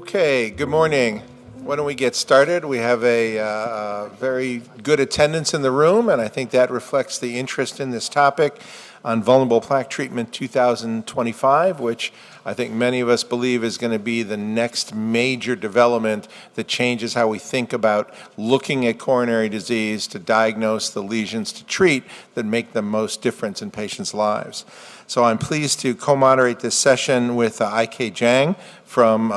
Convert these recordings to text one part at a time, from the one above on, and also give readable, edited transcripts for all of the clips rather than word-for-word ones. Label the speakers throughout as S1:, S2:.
S1: Okay, good morning. Why don't we get started? We have a very good attendance in the room, and I think that reflects the interest in this topic on vulnerable plaque treatment 2025, which I think many of us believe is going to be the next major development that changes how we think about looking at coronary disease to diagnose the lesions to treat that make the most difference in patients' lives. So I'm pleased to co-moderate this session with Jang from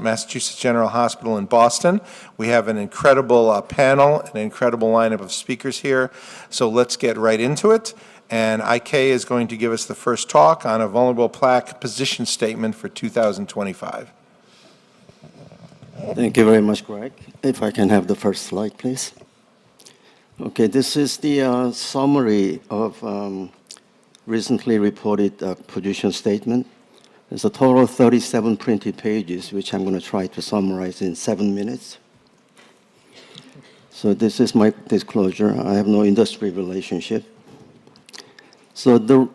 S1: Massachusetts General Hospital in Boston. We have an incredible panel, an incredible lineup of speakers here. So let's get right into it. And Ik is going to give us the first talk on a vulnerable plaque position statement for 2025.
S2: Thank you very much, Greg. If I can have the first slide, please. Okay, this is the summary of recently reported position statement. There's a total of 37 printed pages, which I'm going to try to summarize in 7 minutes. So this is my disclosure. I have no industry relationship. So the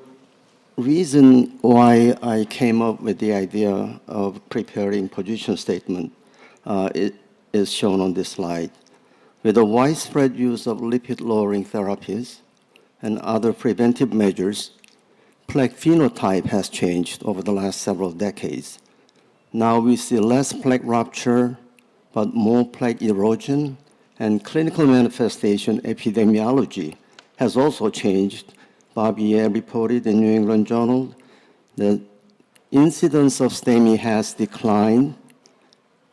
S2: reason why I came up with the idea of preparing position statement is shown on this slide. With the widespread use of lipid-lowering therapies and other preventive measures, plaque phenotype has changed over the last several decades. Now we see less plaque rupture, but more plaque erosion, and clinical manifestation epidemiology has also changed. Barbier reported in New England Journal that incidence of STEMI has declined,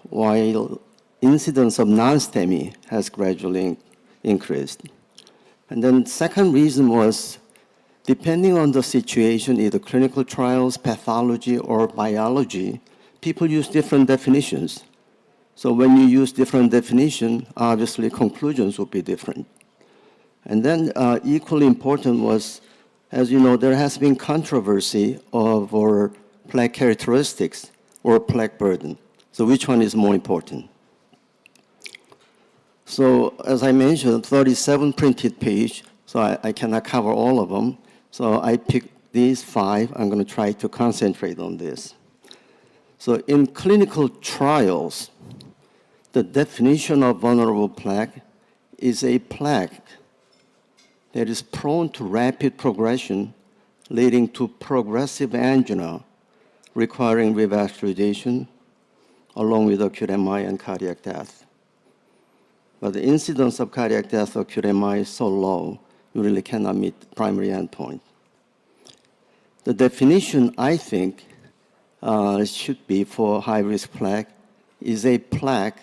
S2: while incidence of non-STEMI has gradually increased. And then second reason was, depending on the situation, either clinical trials, pathology, or biology, people use different definitions. So when you use different definition, obviously conclusions will be different. And then equally important was, as you know, there has been controversy over plaque characteristics or plaque burden. So which one is more important? So as I mentioned, 37 printed page, so I cannot cover all of them. So I picked these 5. I'm going to try to concentrate on this. So in clinical trials, the definition of vulnerable plaque is a plaque that is prone to rapid progression, leading to progressive angina, requiring revascularization, along with acute MI and cardiac death. But the incidence of cardiac death or acute MI is so low, you really cannot meet the primary endpoint. The definition, I think, should be for high-risk plaque is a plaque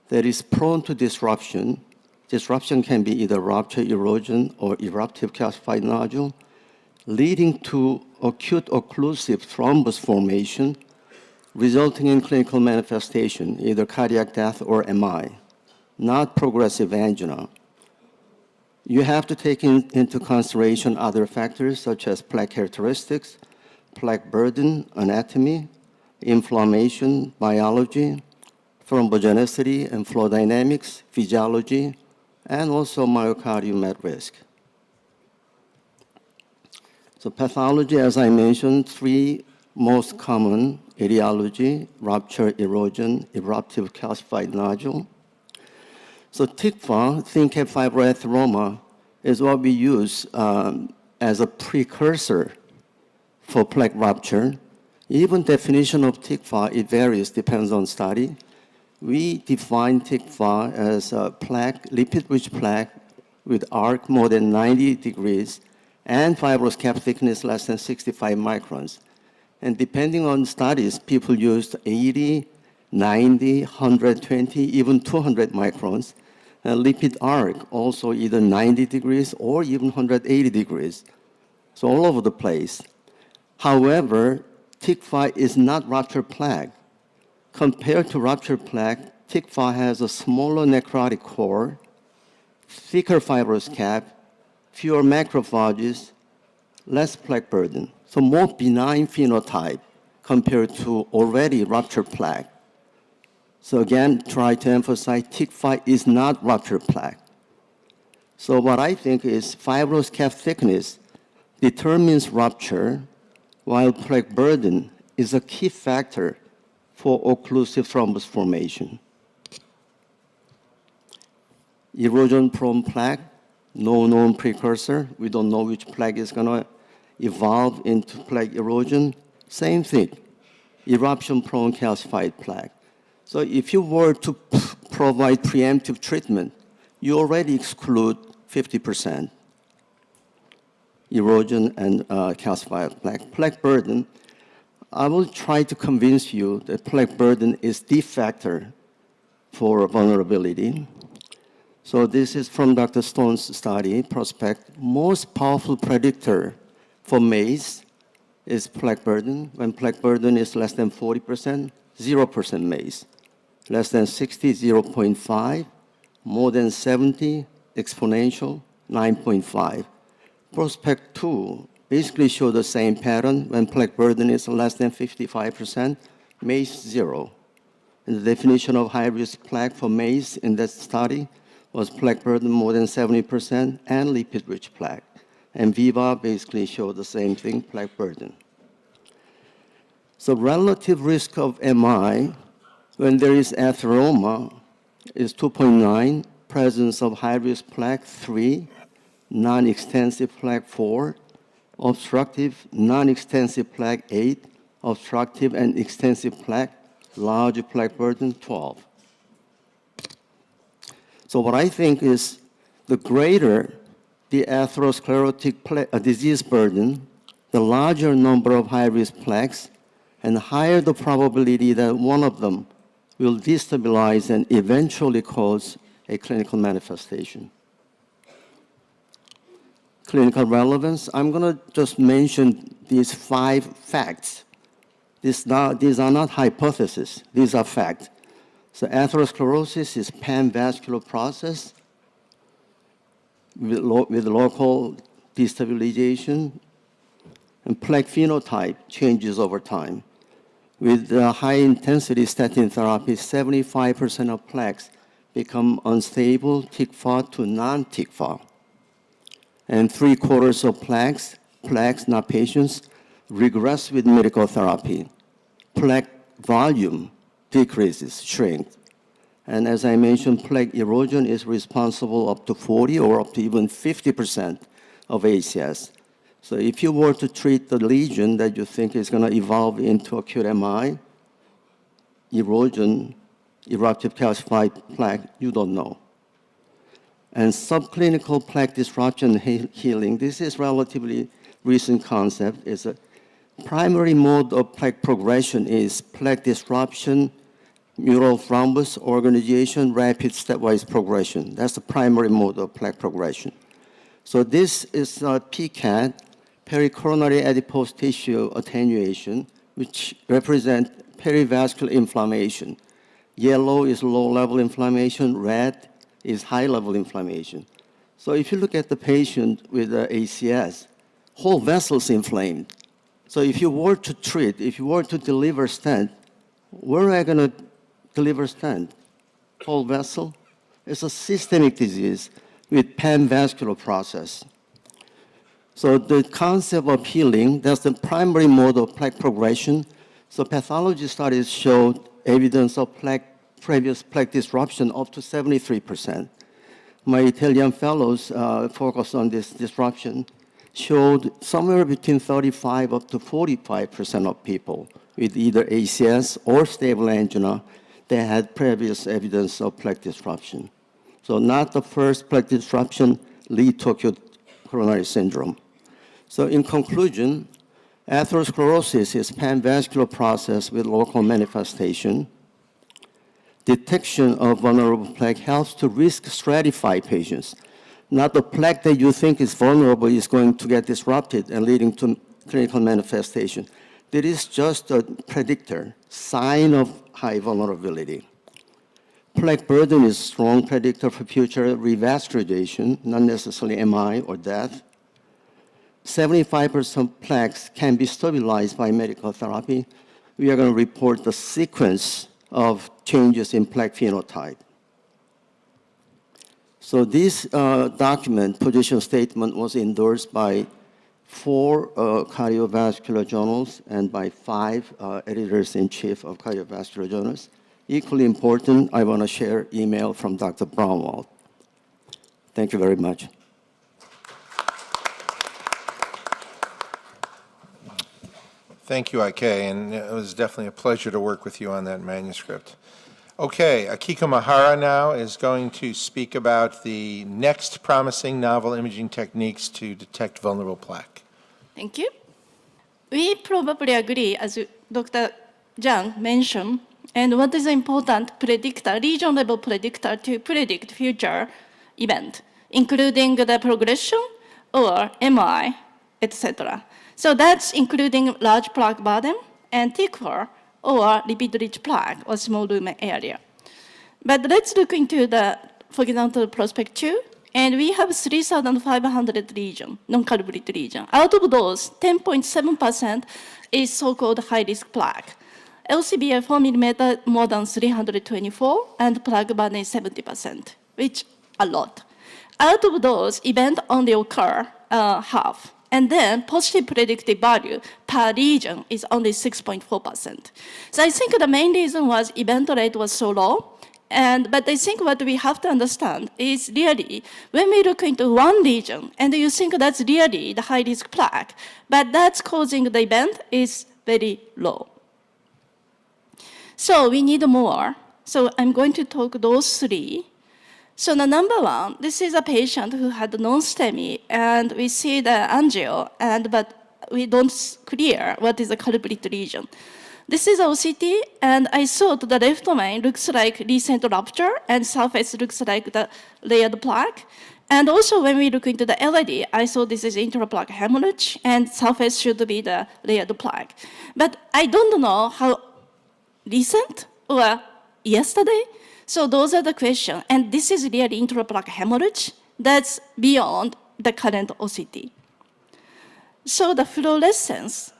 S2: that is prone to disruption. Disruption can be either rupture, erosion, or eruptive calcified nodule, leading to acute occlusive thrombus formation, resulting in clinical manifestation, either cardiac death or MI, not progressive angina. You have to take into consideration other factors such as plaque characteristics, plaque burden, anatomy, inflammation, biology, thrombogenicity and flow dynamics, physiology, and also myocardium at risk. So pathology, as I mentioned, 3 most common: etiology, rupture, erosion, eruptive calcified nodule. So TICFA, thin cap fibroatheroma, is what we use as a precursor for plaque rupture. Even definition of TICFA, it varies, depends on study. We define TICFA as a plaque, lipid-rich plaque with arc more than 90 degrees and fibrous cap thickness less than 65 microns. And depending on studies, people used 80, 90, 120, even 200 microns. And lipid arc also either 90 degrees or even 180 degrees. So all over the place. However, TICFA is not rupture plaque. Compared to rupture plaque, TICFA has a smaller necrotic core, thicker fibrous cap, fewer macrophages, less plaque burden. So more benign phenotype compared to already rupture plaque. So again, try to emphasize TICFA is not rupture plaque. So what I think is fibrous cap thickness determines rupture, while plaque burden is a key factor for occlusive thrombus formation. Erosion-prone plaque, no known precursor. We don't know which plaque is going to evolve into plaque erosion. Same thing, eruption-prone calcified plaque. So if you were to provide preemptive treatment, you already exclude 50% erosion and calcified plaque. Plaque burden, I will try to convince you that plaque burden is the factor for vulnerability. So this is from Dr. Stone's study, Prospect. Most powerful predictor for MACE is plaque burden. When plaque burden is less than 40%, 0% MACE. Less than 60, 0.5. More than 70, exponential, 9.5. Prospect 2 basically show the same pattern. When plaque burden is less than 55%, MACE 0. And the definition of high-risk plaque for MACE in that study was plaque burden more than 70% and lipid-rich plaque. And VIVA basically showed the same thing, plaque burden. So relative risk of MI, when there is atheroma, is 2.9, presence of high-risk plaque 3, non-extensive plaque 4, obstructive non-extensive plaque 8, obstructive and extensive plaque, large plaque burden 12. So what I think is the greater the atherosclerotic disease burden, the larger number of high-risk plaques, and the higher the probability that one of them will destabilize and eventually cause a clinical manifestation. Clinical relevance, I'm going to just mention these 5 facts. These are not hypotheses, these are facts. So atherosclerosis is pan-vascular process with local destabilization, and plaque phenotype changes over time. With high-intensity statin therapy, 75% of plaques become unstable, TICFA to non-TICFA. And 3/4 of plaques, not patients, regress with medical therapy. Plaque volume decreases, shrink. And as I mentioned, plaque erosion is responsible up to 40 or up to even 50% of ACS. So if you were to treat the lesion that you think is going to evolve into acute MI, erosion, eruptive calcified plaque, you don't know. And subclinical plaque disruption healing, this is relatively recent concept. It's a primary mode of plaque progression is plaque disruption, mural thrombus organization, rapid stepwise progression. That's the primary mode of plaque progression. So this is PCAT, pericoronary adipose tissue attenuation, which represent perivascular inflammation. Yellow is low-level inflammation, red is high-level inflammation. So if you look at the patient with ACS, whole vessels inflamed. So if you were to treat, if you were to deliver stent, where are you going to deliver stent? Whole vessel? It's a systemic disease with pan-vascular process. So the concept of healing, that's the primary mode of plaque progression. So pathology studies showed evidence of previous plaque disruption up to 73%. My Italian fellows focused on this disruption, showed somewhere between 35 up to 45% of people with either ACS or stable angina, they had previous evidence of plaque disruption. So not the first plaque disruption lead to acute coronary syndrome. So in conclusion, atherosclerosis is pan-vascular process with local manifestation. Detection of vulnerable plaque helps to risk stratify patients. Not the plaque that you think is vulnerable is going to get disrupted and leading to clinical manifestation. That is just a predictor, sign of high vulnerability. Plaque burden is a strong predictor for future revascularization, not necessarily MI or death. 75% plaques can be stabilized by medical therapy. We are going to report the sequence of changes in plaque phenotype. So this document, position statement, was endorsed by 4 cardiovascular journals and by 5 editors-in-chief of cardiovascular journals. Equally important, I want to share email from Dr. Braunwald. Thank you very much.
S1: Thank you, Ik, and it was definitely a pleasure to work with you on that manuscript. Okay, Akiko Maehara now is going to speak about the next promising novel imaging techniques to detect vulnerable plaque.
S3: Thank you. We probably agree, as Dr. Jang mentioned, and what is an important predictor, region-level predictor to predict future event, including the progression or MI, etc. So that's including large plaque burden and TICFR or lipid-rich plaque or small lumen area. But let's look into the, for example, prospect 2. And we have 3,500 region, non-calibrated region. Out of those, 10.7% is so-called high-risk plaque. LCBI 4 millimeter more than 324, and plaque burden is 70%, which a lot. Out of those, event only occur half. And then positive predictive value per region is only 6.4%. So I think the main reason was event rate was so low. But I think what we have to understand is really when we look into one region and you think that's really the high-risk plaque, but that's causing the event is very low. So we need more. So I'm going to talk those 3. So the number 1, this is a patient who had non-STEMI, and we see the angio, but we don't clear what is the culprit region. This is OCT, and I thought the left domain looks like recent rupture, and surface looks like the layered plaque. And also when we look into the LID, I thought this is intraplaque hemorrhage, and surface should be the layered plaque. But I don't know how recent or yesterday. So those are the questions. And this is really intraplaque hemorrhage that's beyond the current OCT. So the fluorescence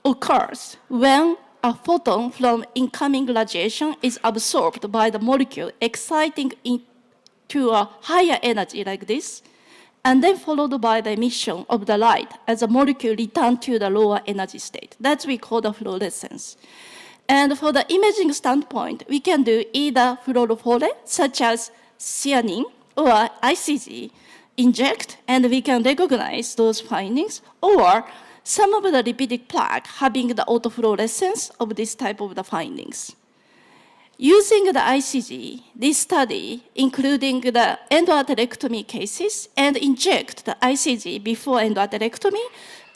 S3: occurs when a photon from incoming radiation is absorbed by the molecule, exciting into a higher energy like this, and then followed by the emission of the light as the molecule returns to the lower energy state. That's what we call the fluorescence. And for the imaging standpoint, we can do either fluorophore, such as cyanine, or ICG, inject, and we can recognize those findings, or some of the lipidic plaque having the autofluorescence of this type of the findings. Using the ICG, this study, including the endoatherectomy cases, and inject the ICG before endoatherectomy,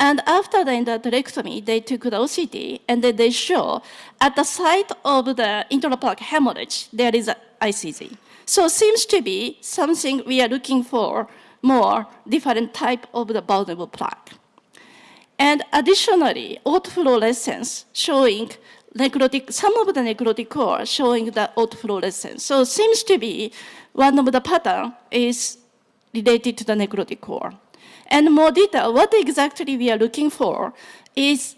S3: and after the endoatherectomy, they took the OCT, and then they show at the site of the intraplaque hemorrhage, there is an ICG. So it seems to be something we are looking for more different type of the vulnerable plaque. And additionally, autofluorescence showing necrotic, some of the necrotic core showing the autofluorescence. So it seems to be one of the pattern is related to the necrotic core. And more detail, what exactly we are looking for is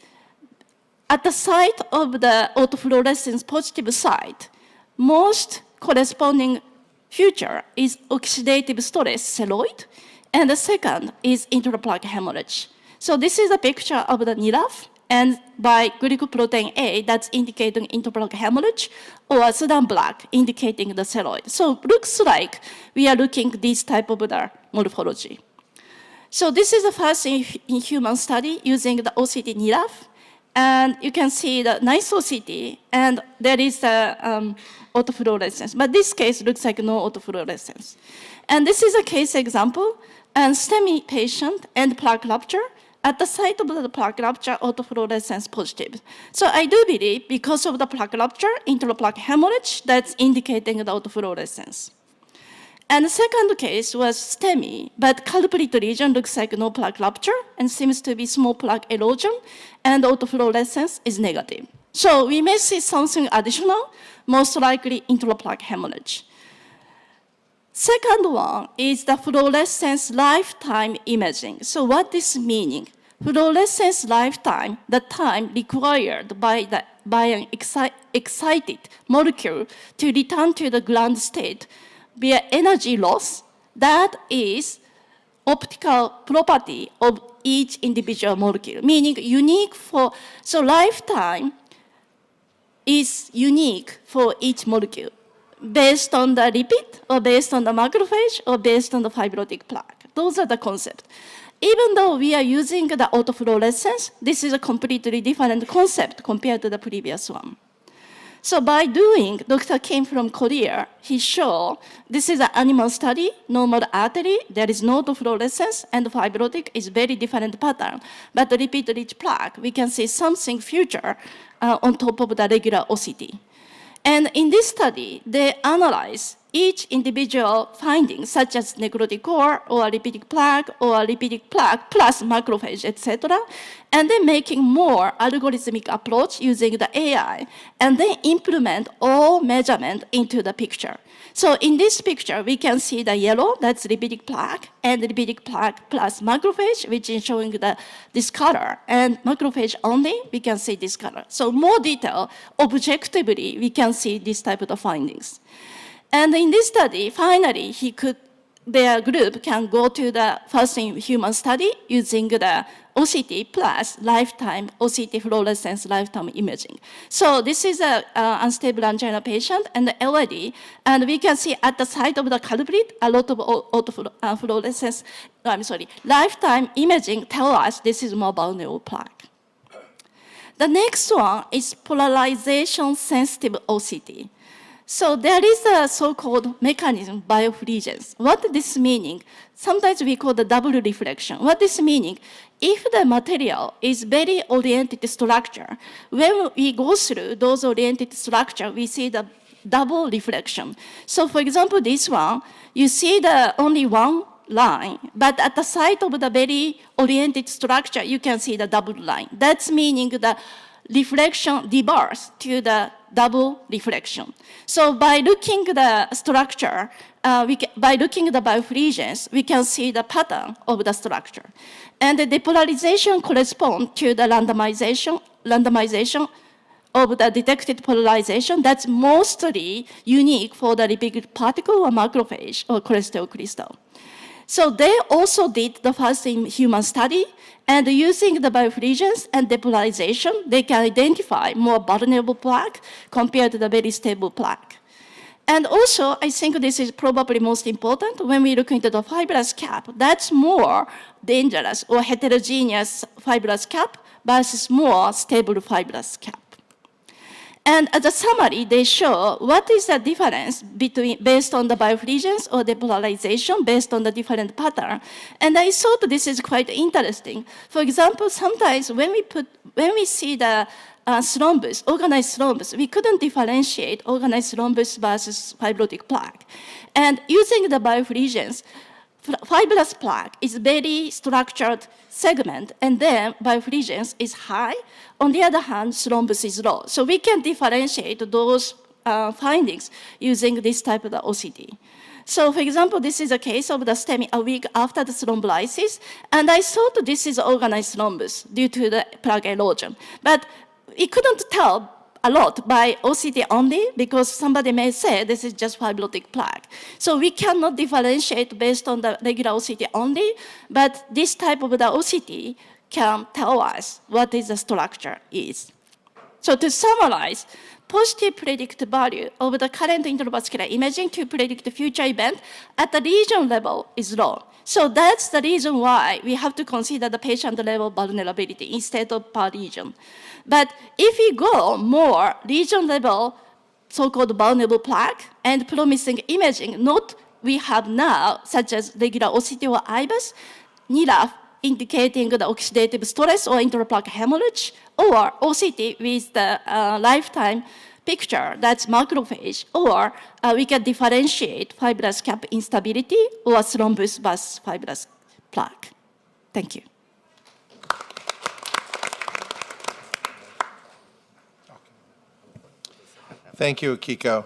S3: at the site of the autofluorescence positive site, most corresponding feature is oxidative stress celloid, and the second is intraplaque hemorrhage. So this is a picture of the NIRAF, and by glycoprotein A, that's indicating intraplaque hemorrhage, or Sudan black, indicating the celloid. So looks like we are looking this type of the morphology. So this is the first in human study using the OCT NIRAF, and you can see the nice OCT, and there is the autofluorescence. But this case looks like no autofluorescence. And this is a case example, and STEMI patient and plaque rupture. At the site of the plaque rupture, autofluorescence positive. So I do believe because of the plaque rupture, intraplaque hemorrhage, that's indicating the autofluorescence. And the second case was STEMI, but culprit region looks like no plaque rupture and seems to be small plaque erosion, and autofluorescence is negative. So we may see something additional, most likely intraplaque hemorrhage. Second one is the fluorescence lifetime imaging. So what is meaning? Fluorescence lifetime, the time required by an excited molecule to return to the ground state via energy loss, that is optical property of each individual molecule, meaning unique for, so lifetime is unique for each molecule based on the lipid or based on the macrophage or based on the fibrotic plaque. Those are the concepts. Even though we are using the autofluorescence, this is a completely different concept compared to the previous one. So by doing, Dr. came from Korea, he showed this is an animal study, normal artery, there is no autofluorescence, and fibrotic is very different pattern. But the lipid-rich plaque, we can see something future on top of the regular OCT. And in this study, they analyze each individual findings, such as necrotic core or lipidic plaque plus macrophage, etc., and then making more algorithmic approach using the AI, and then implement all measurement into the picture. So in this picture, we can see the yellow, that's lipidic plaque, and lipidic plaque plus macrophage, which is showing this color, and macrophage only, we can see this color. So more detail, objectively, we can see this type of findings. And in this study, finally, their group can go to the first-in-human study using the OCT plus lifetime OCT fluorescence lifetime imaging. So this is an unstable angina patient and the LID, and we can see at the site of the culprit a lot of fluorescence, lifetime imaging tell us this is more vulnerable plaque. The next one is polarization-sensitive OCT. So there is a so-called mechanism biofluorescence. What this meaning? Sometimes we call the double reflection. What this meaning? If the material is very oriented structure, when we go through those oriented structure, we see the double reflection. So for example, this one, you see the only one line, but at the site of the very oriented structure, you can see the double line. That's meaning the reflection reverse to the double reflection. So by looking the structure, by looking at the biofluorescence, we can see the pattern of the structure. And the depolarization corresponds to the randomization of the detected polarization that's mostly unique for the lipid particle or macrophage or cholesterol crystal. So they also did the first-in-human study, and using the biofluorescence and depolarization, they can identify more vulnerable plaque compared to the very stable plaque. And also, I think this is probably most important when we look into the fibrous cap. That's more dangerous or heterogeneous fibrous cap versus more stable fibrous cap. And as a summary, they show what is the difference based on the biofluorescence or depolarization based on the different pattern. And I thought this is quite interesting. For example, sometimes when we see the thrombus, organized thrombus, we couldn't differentiate organized thrombus versus fibrotic plaque. And using the biofluorescence, fibrous plaque is very structured segment, and then biofluorescence is high. On the other hand, thrombus is low. So we can differentiate those findings using this type of the OCT. So for example, this is a case of the STEMI a week after the thrombolysis, and I thought this is organized thrombus due to the plaque erosion. But we couldn't tell a lot by OCT only, because somebody may say this is just fibrotic plaque. So we cannot differentiate based on the regular OCT only, but this type of the OCT can tell us what is the structure is. So to summarize, positive predictive value of the current intravascular imaging to predict the future event at the region level is low. So that's the reason why we have to consider the patient level vulnerability instead of per region. But if we go more region level, so-called vulnerable plaque and promising imaging, not we have now, such as regular OCT or IBUS, NIRAF indicating the oxidative stress or intraplaque hemorrhage, or OCT with the lifetime picture, that's macrophage, or we can differentiate fibrous cap instability or thrombus versus fibrous plaque. Thank you.
S1: Thank you, Akiko.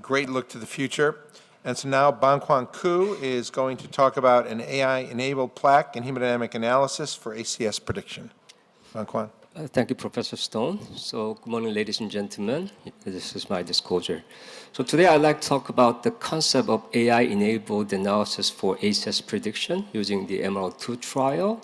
S1: Great look to the future. And so now Bon-Kwon Koo is going to talk about an AI-enabled plaque and hemodynamic analysis for ACS prediction. Bon-Kwon.
S4: Thank you, Professor Stone. So good morning, ladies and gentlemen. This is my disclosure. So today I'd like to talk about the concept of AI-enabled analysis for ACS prediction using the EMERALD-2 trial.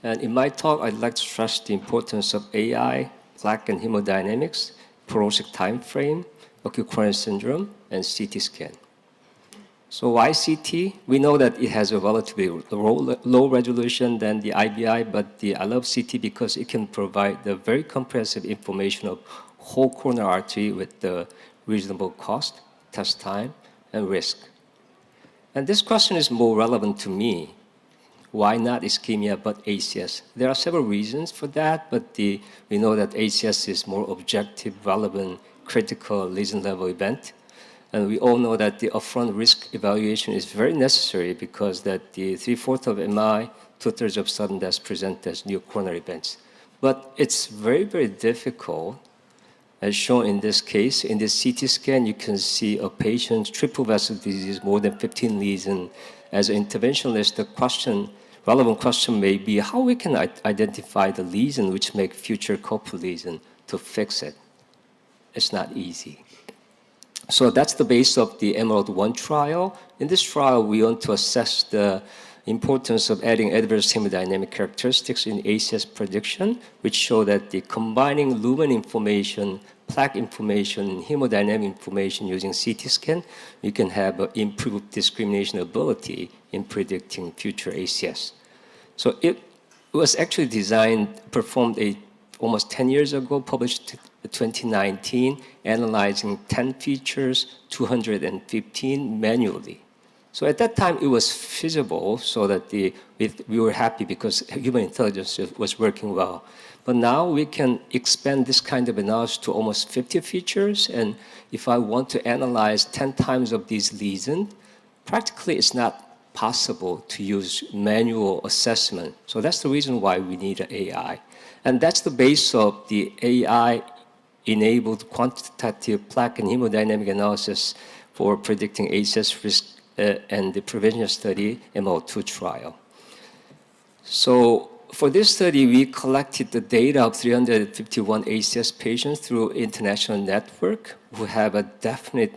S4: And in my talk, I'd like to stress the importance of AI, plaque and hemodynamics, porosic time frame, acute coronary syndrome, and CT scan. So why CT? We know that it has a relatively low resolution than the IBI, but I love CT because it can provide the very comprehensive information of whole coronary artery with the reasonable cost, test time, and risk. And this question is more relevant to me. Why not ischemia but ACS? There are several reasons for that, but we know that ACS is more objective, relevant, critical lesion level event. And we all know that the upfront risk evaluation is very necessary because that the 3/4 of MI, 2/3 of sudden deaths present as new coronary events. But it's very, very difficult, as shown in this case. In this CT scan, you can see a patient's triple vessel disease, more than 15 lesions. As an interventionalist, the relevant question may be how we can identify the lesion which make future corpus lesion to fix it. It's not easy. So that's the base of the EMERALD-1 trial. In this trial, we want to assess the importance of adding adverse hemodynamic characteristics in ACS prediction, which show that the combining lumen information, plaque information, and hemodynamic information using CT scan, we can have improved discrimination ability in predicting future ACS. So it was actually performed almost 10 years ago, published 2019, analyzing 10 features, 215 manually. So at that time, it was feasible so that we were happy because human intelligence was working well. But now we can expand this kind of analysis to almost 50 features. And if I want to analyze 10 times of these lesions, practically it's not possible to use manual assessment. So that's the reason why we need an AI. And that's the base of the AI-enabled quantitative plaque and hemodynamic analysis for predicting ACS risk and the prevention study, EMERALD-2 trial. So for this study, we collected the data of 351 ACS patients through international network who have a definite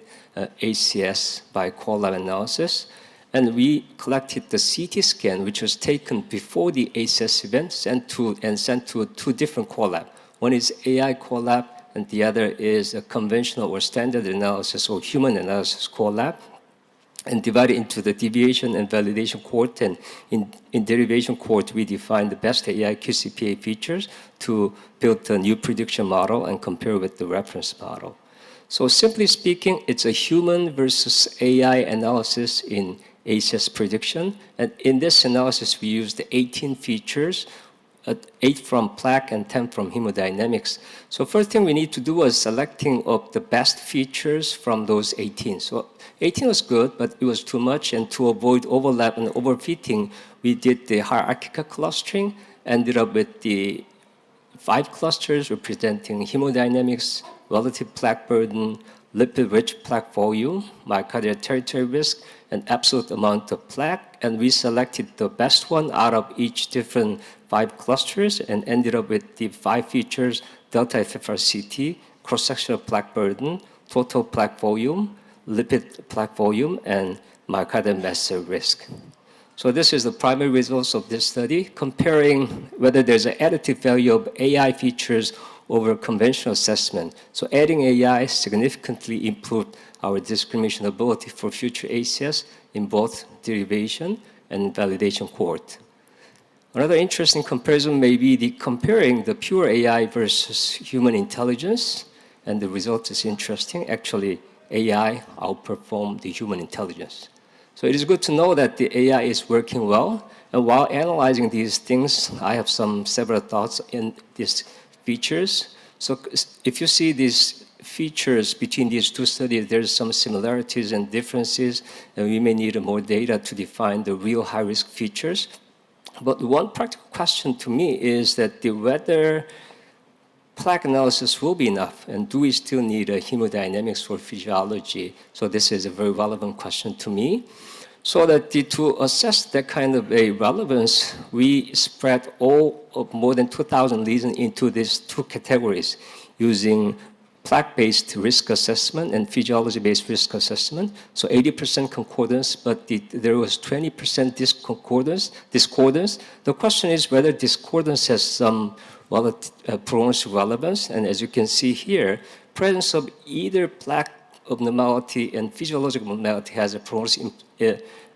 S4: ACS by core lab analysis. And we collected the CT scan, which was taken before the ACS event, sent to two different core labs. One is AI core lab, and the other is a conventional or standard analysis or human analysis core lab, and divided into the deviation and validation cohort. And in derivation cohort, we defined the best AI QCPA features to build a new prediction model and compare with the reference model. So simply speaking, it's a human versus AI analysis in ACS prediction. And in this analysis, we used 18 features, 8 from plaque and 10 from hemodynamics. So first thing we need to do was selecting of the best features from those 18. So 18 was good, but it was too much. And to avoid overlap and overfitting, we did the hierarchical clustering, ended up with the 5 clusters representing hemodynamics, relative plaque burden, lipid-rich plaque volume, myocardial territory risk, and absolute amount of plaque. And we selected the best one out of each different 5 clusters and ended up with the 5 features: delta FFRCT, cross-sectional plaque burden, total plaque volume, lipid plaque volume, and myocardial mass cell risk. So this is the primary results of this study, comparing whether there's an additive value of AI features over conventional assessment. So adding AI significantly improved our discrimination ability for future ACS in both derivation and validation cohort. Another interesting comparison may be comparing the pure AI versus human intelligence, and the result is interesting. Actually, AI outperformed the human intelligence. So it is good to know that the AI is working well. And while analyzing these things, I have several thoughts in these features. So if you see these features between these two studies, there's some similarities and differences, and we may need more data to define the real high-risk features. But one practical question to me is that whether plaque analysis will be enough, and do we still need a hemodynamics for physiology? So this is a very relevant question to me. So that to assess that kind of a relevance, we spread all of more than 2,000 lesions into these two categories using plaque-based risk assessment and physiology-based risk assessment. So 80% concordance, but there was 20% discordance. The question is whether discordance has some prognostic relevance. And as you can see here, presence of either plaque abnormality and physiological abnormality has a prognostic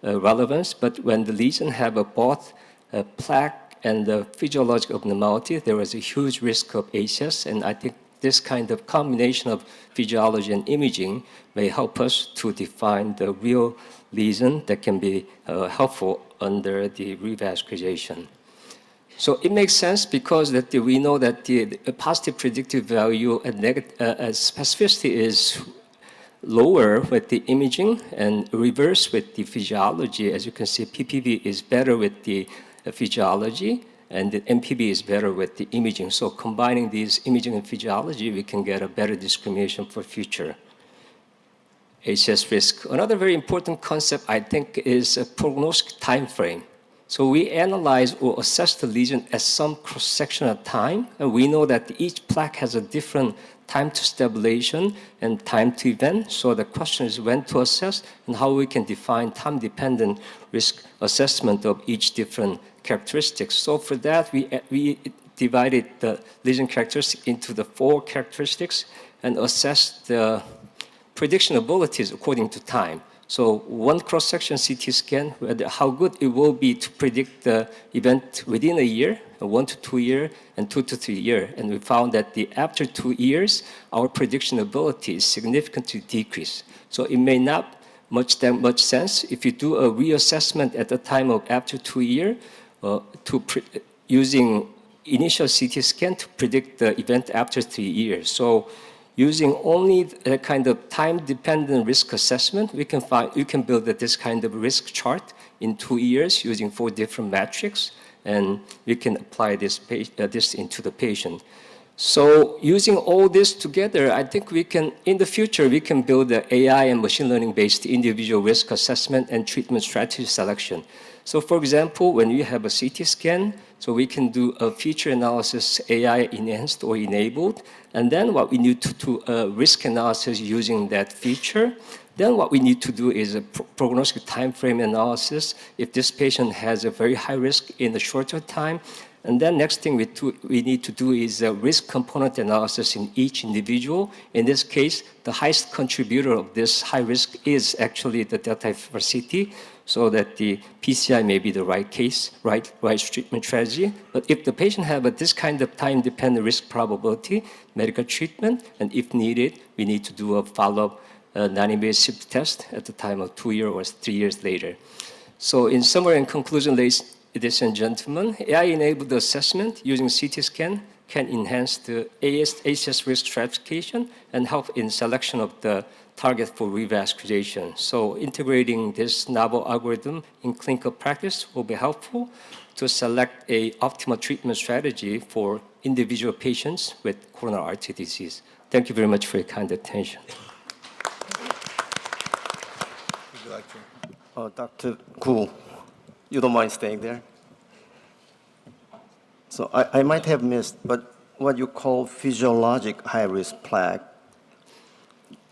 S4: relevance. But when the lesion have both plaque and the physiological abnormality, there was a huge risk of ACS. And I think this kind of combination of physiology and imaging may help us to define the real lesion that can be helpful under the revascularization. So it makes sense because that we know that the positive predictive value and specificity is lower with the imaging and reverse with the physiology. As you can see, PPV is better with the physiology, and the MPV is better with the imaging. So combining these imaging and physiology, we can get a better discrimination for future ACS risk. Another very important concept, I think, is a prognostic time frame. So we analyze or assess the lesion at some cross-section of time, and we know that each plaque has a different time to stabilization and time to event. So the question is when to assess and how we can define time-dependent risk assessment of each different characteristics. So for that, we divided the lesion characteristics into the 4 characteristics and assessed the prediction abilities according to time. So one cross-section CT scan, how good it will be to predict the event within a year, 1 to 2 years, and 2 to 3 years. And we found that after 2 years, our prediction ability is significantly decreased. So it may not that much sense if you do a reassessment at the time of after 2 years using initial CT scan to predict the event after 3 years. So using only a kind of time-dependent risk assessment, we can build this kind of risk chart in 2 years using 4 different metrics, and we can apply this into the patient. So using all this together, I think we can, in the future, we can build the AI and machine learning-based individual risk assessment and treatment strategy selection. So for example, when you have a CT scan, so we can do a feature analysis AI enhanced or enabled, and then what we need to do a risk analysis using that feature. Then what we need to do is a prognostic time frame analysis if this patient has a very high risk in a shorter time. And then next thing we need to do is a risk component analysis in each individual. In this case, the highest contributor of this high risk is actually the delta FFR CT, so that the PCI may be the right case, right treatment strategy. But if the patient have this kind of time-dependent risk probability, medical treatment, and if needed, we need to do a follow-up non-invasive test at the time of 2 years or 3 years later. So in summary and conclusion, ladies and gentlemen, AI-enabled assessment using CT scan can enhance the ACS risk stratification and help in selection of the target for revascularization. So integrating this novel algorithm in clinical practice will be helpful to select an optimal treatment strategy for individual patients with coronary artery disease. Thank you very much for your kind attention.
S1: Would you like to?
S2: Dr. Koo, you don't mind staying there? So I might have missed, but what you call physiologic high-risk plaque,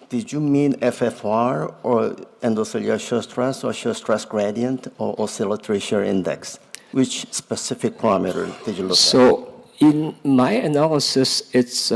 S2: did you mean FFR or endothelial shear stress or shear stress gradient or oscillatory shear index? Which specific parameter did you look at?
S4: So in my analysis, it's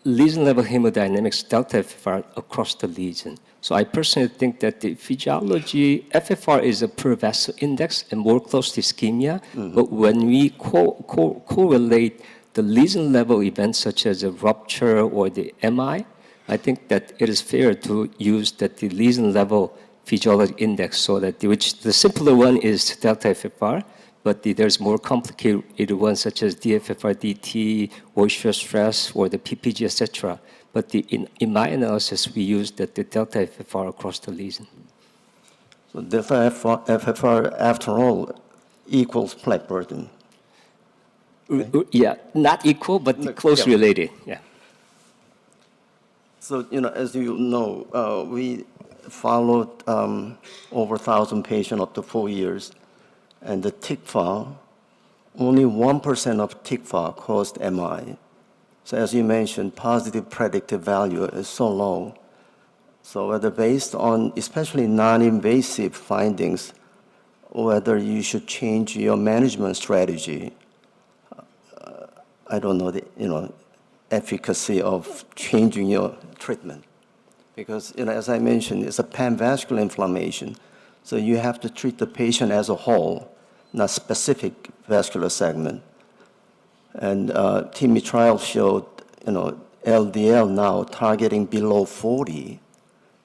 S4: lesion level hemodynamics delta FFR across the lesion. So I personally think that the physiology, FFR is a per vessel index and more close to ischemia. But when we correlate the lesion level events such as a rupture or the MI, I think that it is fair to use the lesion level physiology index, so that which the simpler one is delta FFR, but there's more complicated ones such as DFFR DT or shear stress or the PPG, etc. But in my analysis, we used the delta FFR across the lesion.
S2: So delta FFR, after all, equals plaque burden.
S4: Yeah, not equal, but closely related. Yeah.
S2: So, as you know, we followed over 1,000 patients up to 4 years, and the TICFA, only 1% of TICFA caused MI. So as you mentioned, positive predictive value is so low. So whether based on especially non-invasive findings, whether you should change your management strategy, I don't know the efficacy of changing your treatment. Because as I mentioned, it's a panvascular inflammation. So you have to treat the patient as a whole, not specific vascular segment. And TIMI trial showed LDL now targeting below 40.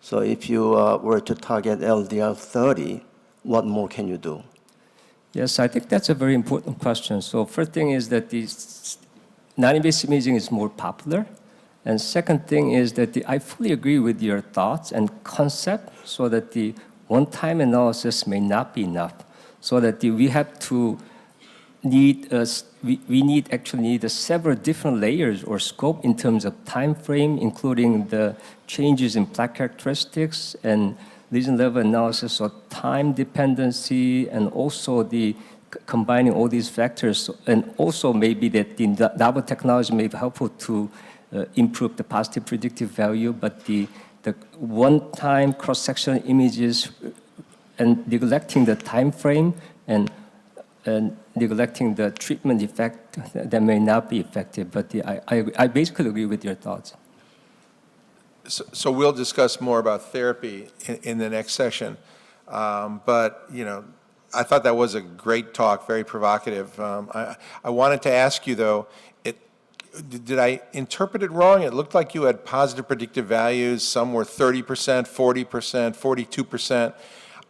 S2: So if you were to target LDL 30, what more can you do?
S4: Yes, I think that's a very important question. So first thing is that the non-invasive imaging is more popular. And second thing is that I fully agree with your thoughts and concept, so that the one-time analysis may not be enough. So that we have to actually need several different layers or scope in terms of time frame, including the changes in plaque characteristics and lesion level analysis or time dependency, and also the combining all these factors, and also maybe that the novel technology may be helpful to improve the positive predictive value, but the one-time cross-sectional images and neglecting the time frame and neglecting the treatment effect, that may not be effective. But I basically agree with your thoughts.
S1: So we'll discuss more about therapy in the next session. But, I thought that was a great talk, very provocative. I wanted to ask you, though, did I interpret it wrong? It looked like you had positive predictive values. Some were 30%, 40%, 42%.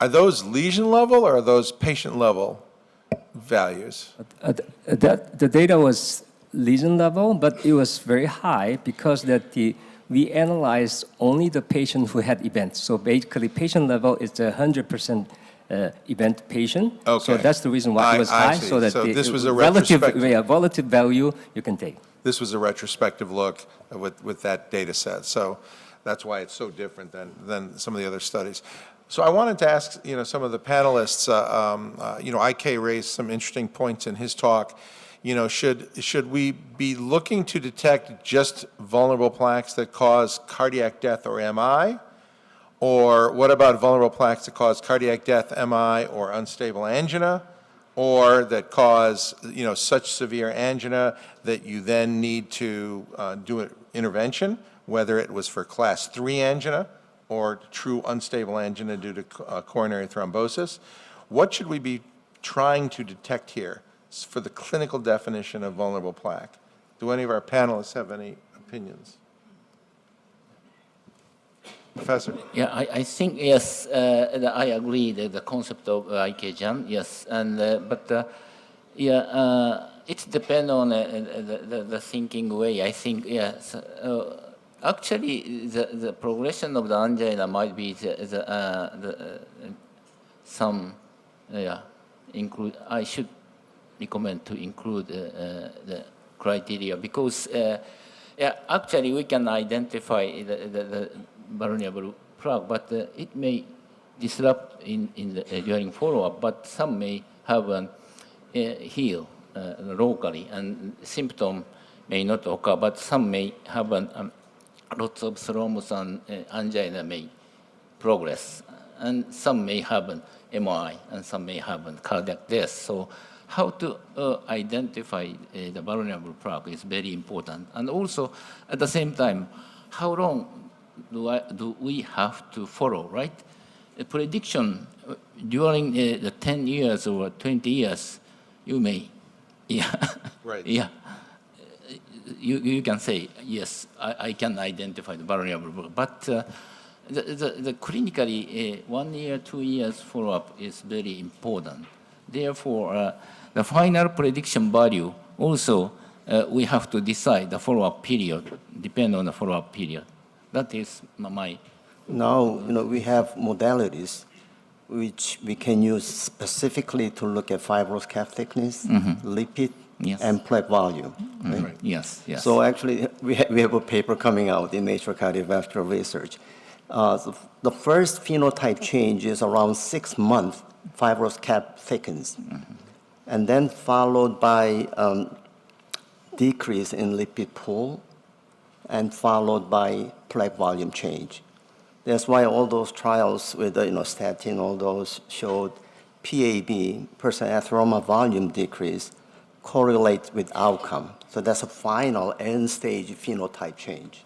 S1: Are those lesion level or are those patient level values?
S4: The data was lesion level, but it was very high because we analyzed only the patient who had events. So basically, patient level is 100% event patient.
S1: Okay.
S4: So that's the reason why it was high.
S1: see.
S4: So that
S1: So this was a
S4: relative value you can take.
S1: This was a retrospective look with that data set. So that's why it's so different than some of the other studies. So I wanted to ask, some of the panelists, Ik raised some interesting points in his talk. Should we be looking to detect just vulnerable plaques that cause cardiac death or MI? Or what about vulnerable plaques that cause cardiac death, MI, or unstable angina? Or that cause, such severe angina that you then need to do an intervention, whether it was for class 3 angina or true unstable angina due to coronary thrombosis. What should we be trying to detect here for the clinical definition of vulnerable plaque? Do any of our panelists have any opinions? Professor?
S5: Yeah, I think, yes, I agree that the concept of Ik-Kyung, yes. And, it depends on the thinking way. I think, yes. Actually, the progression of the angina might be include. I should recommend to include the criteria because, actually we can identify the vulnerable plaque, but it may disrupt during follow-up. But some may have heal locally, and symptom may not occur. But some may have lots of thrombus and angina may progress, and some may have an MI, and some may have a cardiac death. So how to identify the vulnerable plaque is very important. And also, at the same time, how long do we have to follow, right? A prediction during the 10 years or 20 years, you may,
S1: Right.
S5: You can say, yes, I can identify the vulnerable, but the clinically 1 year, 2 years follow-up is very important. Therefore, the final prediction value also we have to decide the follow-up period, depend on the follow-up period. That is my.
S2: Now, we have modalities which we can use specifically to look at fibrous calf thickness, lipid,
S5: Yes.
S2: and plaque volume. Right?
S5: Yes.
S2: So actually, we have a paper coming out in Nature Cardiovascular Research. The first phenotype change is around 6 months, fibrous cap thickens, and then followed by decrease in lipid pool, and followed by plaque volume change. That's why all those trials with statin, all those showed PAV, percent atheroma volume decrease, correlate with outcome. So that's a final end-stage phenotype change.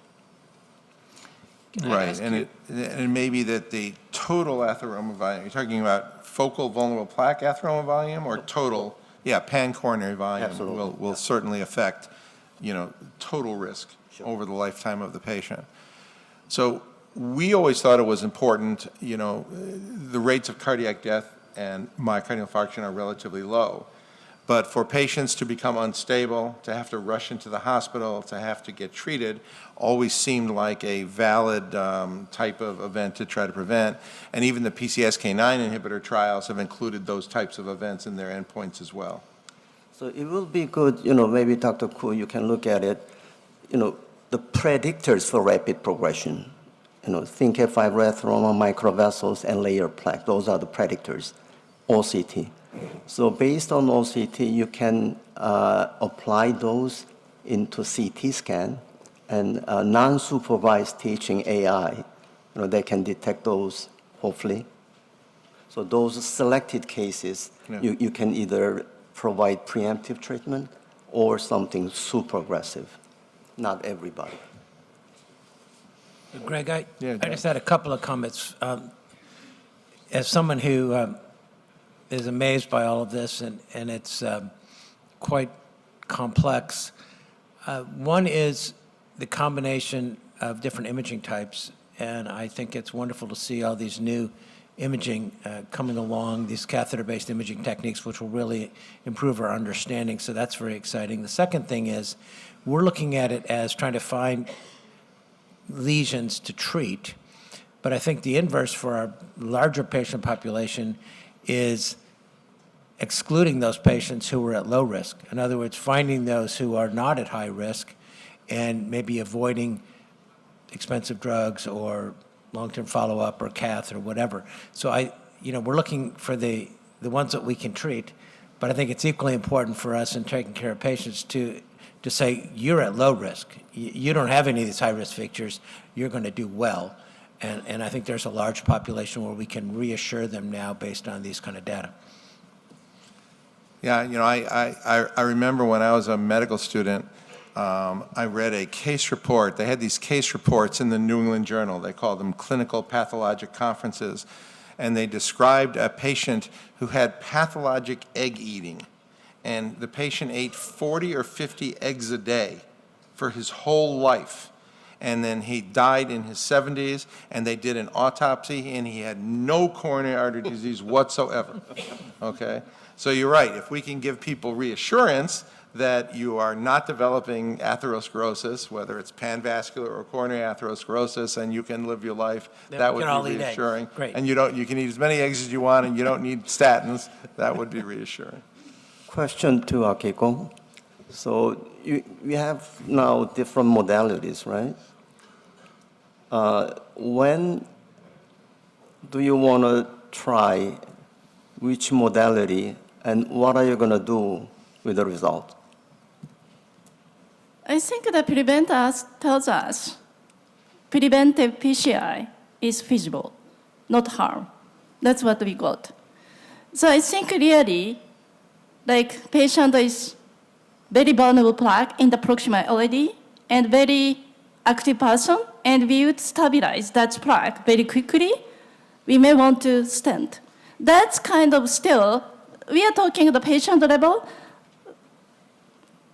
S1: Right, and it may be that the total atheroma volume, you're talking about focal vulnerable plaque atheroma volume or total? Yeah, pan-coronary volume
S2: Absolutely.
S1: will certainly affect, total risk over the lifetime of the patient. So we always thought it was important, the rates of cardiac death and myocardial infarction are relatively low. But for patients to become unstable, to have to rush into the hospital, to have to get treated, always seemed like a valid type of event to try to prevent. And even the PCSK9 inhibitor trials have included those types of events in their endpoints as well.
S2: So it will be good, maybe Dr. Koo, you can look at it, the predictors for rapid progression. Think of fibroatheroma, microvessels, and layer plaque. Those are the predictors, OCT. So based on OCT, you can apply those into CT scan and non-supervised teaching AI. They can detect those, hopefully. So those selected cases, you can either provide preemptive treatment or something super aggressive. Not everybody.
S6: Gregg, I
S1: Jang.
S6: just had a couple of comments. As someone who is amazed by all of this, and it's quite complex. One is the combination of different imaging types, and I think it's wonderful to see all these new imaging coming along, these catheter-based imaging techniques, which will really improve our understanding, so that's very exciting. The second thing is we're looking at it as trying to find lesions to treat, but I think the inverse for our larger patient population is excluding those patients who are at low risk. In other words, finding those who are not at high risk and maybe avoiding expensive drugs or long-term follow-up or cath or whatever. So we're looking for the ones that we can treat, but I think it's equally important for us in taking care of patients to say, you're at low risk. You don't have any of these high-risk features. You're going to do well. And I think there's a large population where we can reassure them now based on these kind of data.
S1: Yeah, I remember when I was a medical student, I read a case report. They had these case reports in the New England Journal. They called them clinical pathologic conferences. And they described a patient who had pathologic egg eating. And the patient ate 40 or 50 eggs a day for his whole life. And then he died in his 70s, and they did an autopsy, and he had no coronary artery disease whatsoever. Okay? So you're right. If we can give people reassurance that you are not developing atherosclerosis, whether it's panvascular or coronary atherosclerosis, and you can live your life, that would be reassuring.
S6: Great.
S1: And you can eat as many eggs as you want, and you don't need statins. That would be reassuring.
S2: Question to Akiko. So we have now different modalities, right? When do you want to try which modality, and what are you going to do with the result?
S3: I think the prevent tells us preventive PCI is feasible, not harm. That's what we got. So I think really, like patient is very vulnerable plaque in the proximal already and very active person, and we would stabilize that plaque very quickly. We may want to stent. That's kind of still, we are talking at the patient level,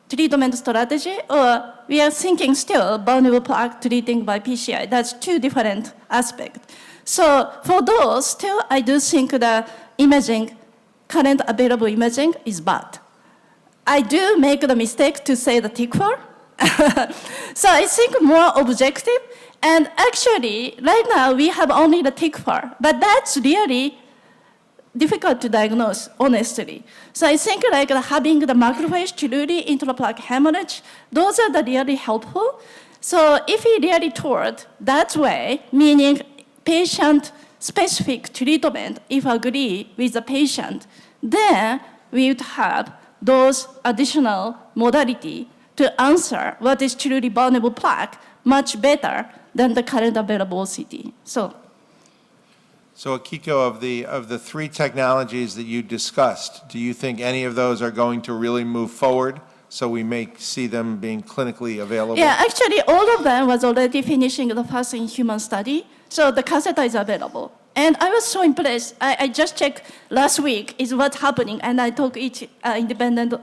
S3: treatment strategy, or we are thinking still vulnerable plaque treating by PCI. That's two different aspects. So for those, still I do think the imaging, current available imaging is bad. I do make the mistake to say the TICFR. So I think more objective, and actually right now we have only the TICFR, but that's really difficult to diagnose, honestly. So I think like having the macrophage to really intraplaque hemorrhage, those are the really helpful. So if we really toward that way, meaning patient-specific treatment, if agree with the patient, then we would have those additional modality to answer what is truly vulnerable plaque much better than the current available OCT. So
S1: Akiko, of the three technologies that you discussed, do you think any of those are going to really move forward so we may see them being clinically available?
S3: yeah, actually all of them was already finishing the first in human study, so the catheter is available. And I was so impressed. I just checked last week is what's happening, and I talked each independent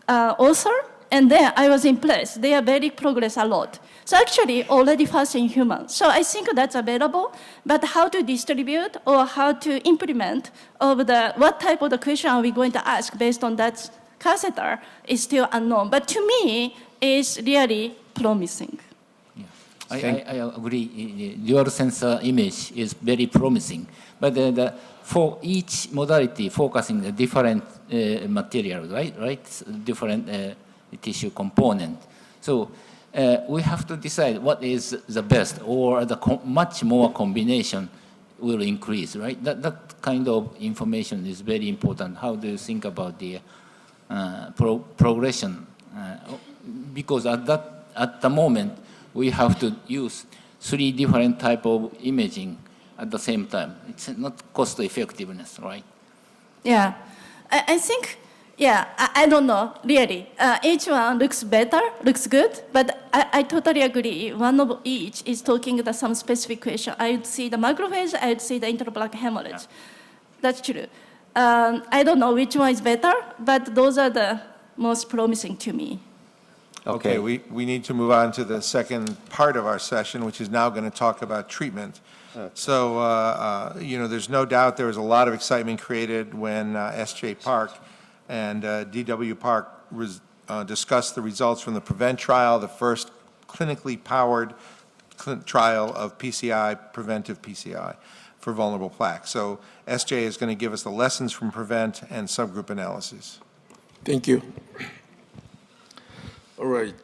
S3: author, and then I was impressed. They are very progress a lot. So actually already first in human. So I think that's available, but how to distribute or how to implement what type of the question are we going to ask based on that catheter is still unknown. But to me, it's really promising.
S5: I agree. Dual sensor image is very promising, but for each modality focusing the different material, right? Different tissue component. So we have to decide what is the best, or much more combination will increase, right? That kind of information is very important. How do you think about the progression? Because at the moment, we have to use 3 different type of imaging at the same time. It's not cost effectiveness, right?
S3: Yeah, I think, yeah, I don't know, really. Each one looks better, looks good, but I totally agree. One of each is talking about some specific question. I would see the macrophage, I would see the intraplaque hemorrhage. Yeah. That's true. I don't know which one is better, but those are the most promising to me.
S1: Okay, we need to move on to the second part of our session, which is now going to talk about treatment. So, there's no doubt there was a lot of excitement created when S.J. Park and D.W. Park discussed the results from the PREVENT trial, the first clinically powered trial of PCI, preventive PCI, for vulnerable plaque. So S.J. is going to give us the lessons from PREVENT and subgroup analysis.
S7: Thank you. All right.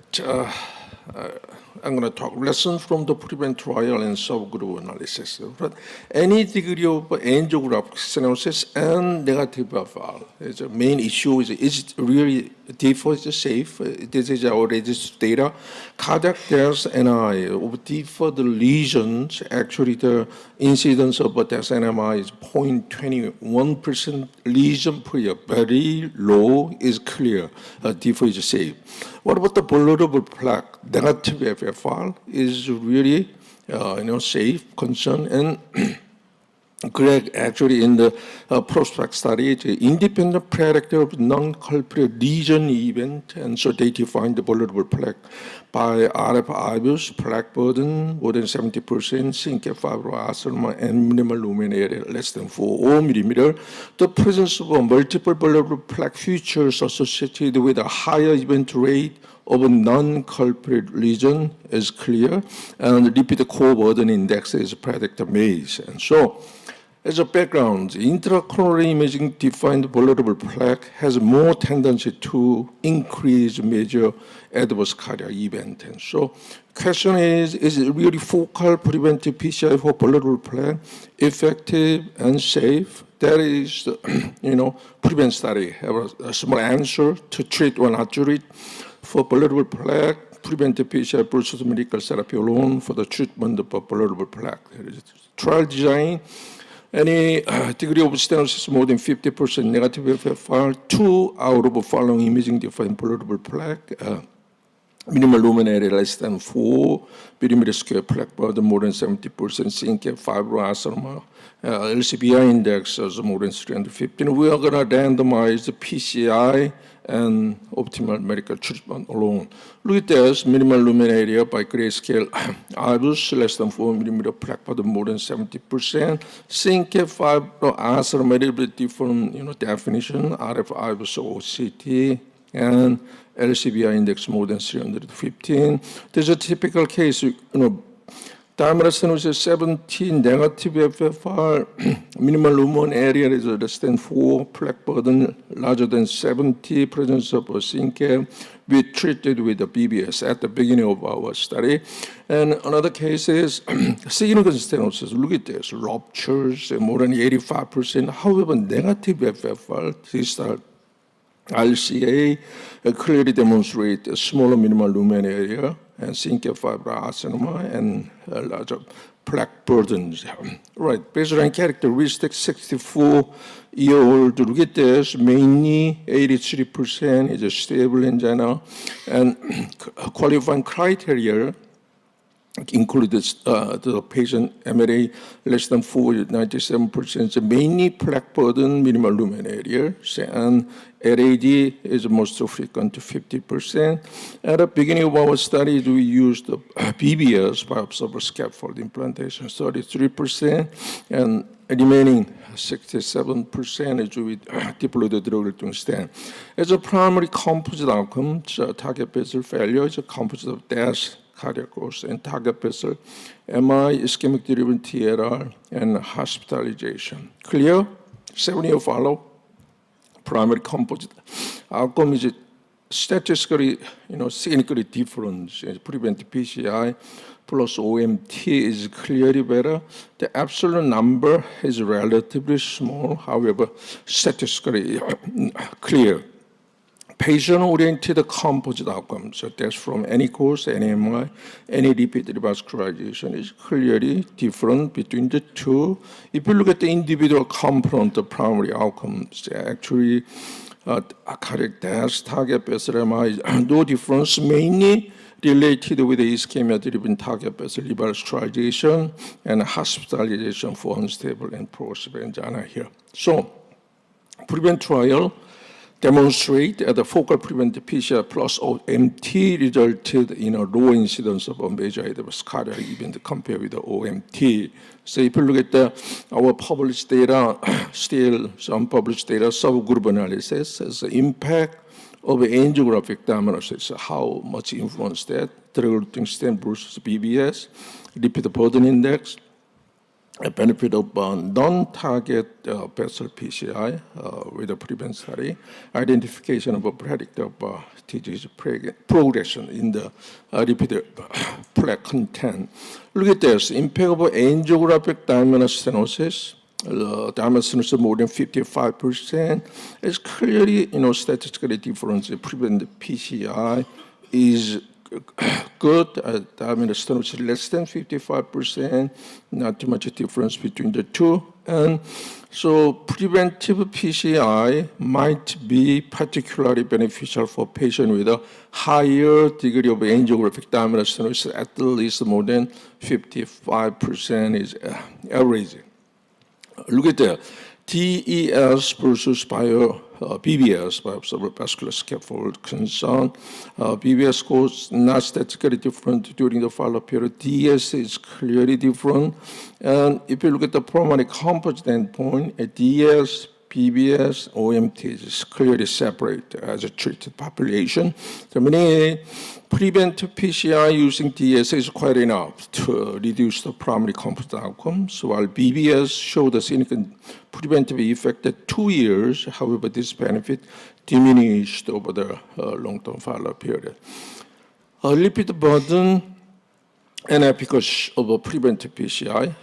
S7: I'm going to talk lessons from the PREVENT trial and subgroup analysis. But any degree of angiographic stenosis and negative FR. The main issue is it really default safe? This is our registered data. Cardiac death NI of default lesions, actually the incidence of death NMI is 0.21% lesion per year. Very low, is clear. Default is safe. What about the vulnerable plaque? Negative FFR is really, safe, concern, and Gregg actually in the prospect study, the independent predictor of non-culprit lesion event, and so they defined the vulnerable plaque by RF-IBUS, plaque burden more than 70%, syncap fibroadenoma, and minimal lumen area less than 4 millimeter. The presence of multiple vulnerable plaque features associated with a higher event rate of a non-culprit lesion is clear, and repeat core burden index is predictor maze. And so, as a background, intracoronary imaging defined vulnerable plaque has more tendency to increase major adverse cardiac event. And so, question is it really focal preventive PCI for vulnerable plaque effective and safe? That is, PREVENT study have a small answer to treat or not treat. For vulnerable plaque, preventive PCI versus medical therapy alone for the treatment of vulnerable plaque. Trial design, any degree of stenosis more than 50% negative FFR, 2 out of following imaging defined vulnerable plaque, minimal lumen area less than 4 millimeter square plaque burden more than 70%, syncap fibroadenoma, LCBI index is more than 315. We are going to randomize the PCI and optimal medical treatment alone. Look at this, minimal lumen area by grayscale IBUS, less than 4 millimeter plaque burden more than 70%. Syncap fibroadenoma, a little bit different definition, RF IBUS OCT, and LCBI index more than 315. There's a typical case, diameter stenosis 17, negative FFR, minimal lumen area is less than 4, plaque burden larger than 70, presence of a syncap. We treated with the BBS at the beginning of our study. And another case is significant stenosis. Look at this, ruptures, more than 85%. However, negative FFR, distal RCA clearly demonstrate a smaller minimal lumen area and syncap fibroadenoma and larger plaque burdens. Right, baseline characteristics, 64-year-old, look at this, mainly 83% is stable in general, and qualifying criteria included the patient MLA less than 4, 97%, mainly plaque burden, minimal lumen area, and LAD is most frequent, 50%. At the beginning of our study, we used the BBS, biobserver scaffold implantation, 33%, and remaining 67% is with deployed drug stent. As a primary composite outcome, target vessel failure is a composite of death, cardiac growth, and target vessel, MI, ischemic-driven TLR, and hospitalization. Clear? 7-year follow. Primary composite outcome is statistically, significantly different. Preventive PCI plus OMT is clearly better. The absolute number is relatively small, however, statistically clear. Patient-oriented composite outcomes, so that's from any cause, any MI, any repeat revascularization is clearly different between the two. If you look at the individual component of primary outcomes, actually cardiac death, target vessel MI, no difference, mainly related with the ischemia-driven target vessel revascularization and hospitalization for unstable and progressive angina here. So, PREVENT trial demonstrate the focal preventive PCI plus OMT resulted in a low incidence of a major adverse cardiac event compared with the OMT. So if you look at our published data, still some published data, subgroup analysis as the impact of angiographic diagnosis, how much influence that, drug stent versus BBS, repeat burden index, a benefit of non-target vessel PCI with a PREVENT study, identification of a predictor of disease progression in the repeated plaque content. Look at this, impact of angiographic diameter stenosis, diameter stenosis more than 55%. It's clearly, statistically different. PREVENT PCI is good, diameter stenosis less than 55%, not too much difference between the two. And so preventive PCI might be particularly beneficial for patients with a higher degree of angiographic diameter stenosis, at least more than 55% is average. Look at that. DES versus BBS, biobserver vascular scaffold concern. BBS scores not statistically different during the follow-up period. DS is clearly different. And if you look at the primary composite endpoint, DS, BBS, OMT is clearly separate as a treated population. So many preventive PCI using DS is quite enough to reduce the primary composite outcomes, while BBS showed a significant preventive effect at 2 years. However, this benefit diminished over the long-term follow-up period. Lipid burden and efficacy of a preventive PCI,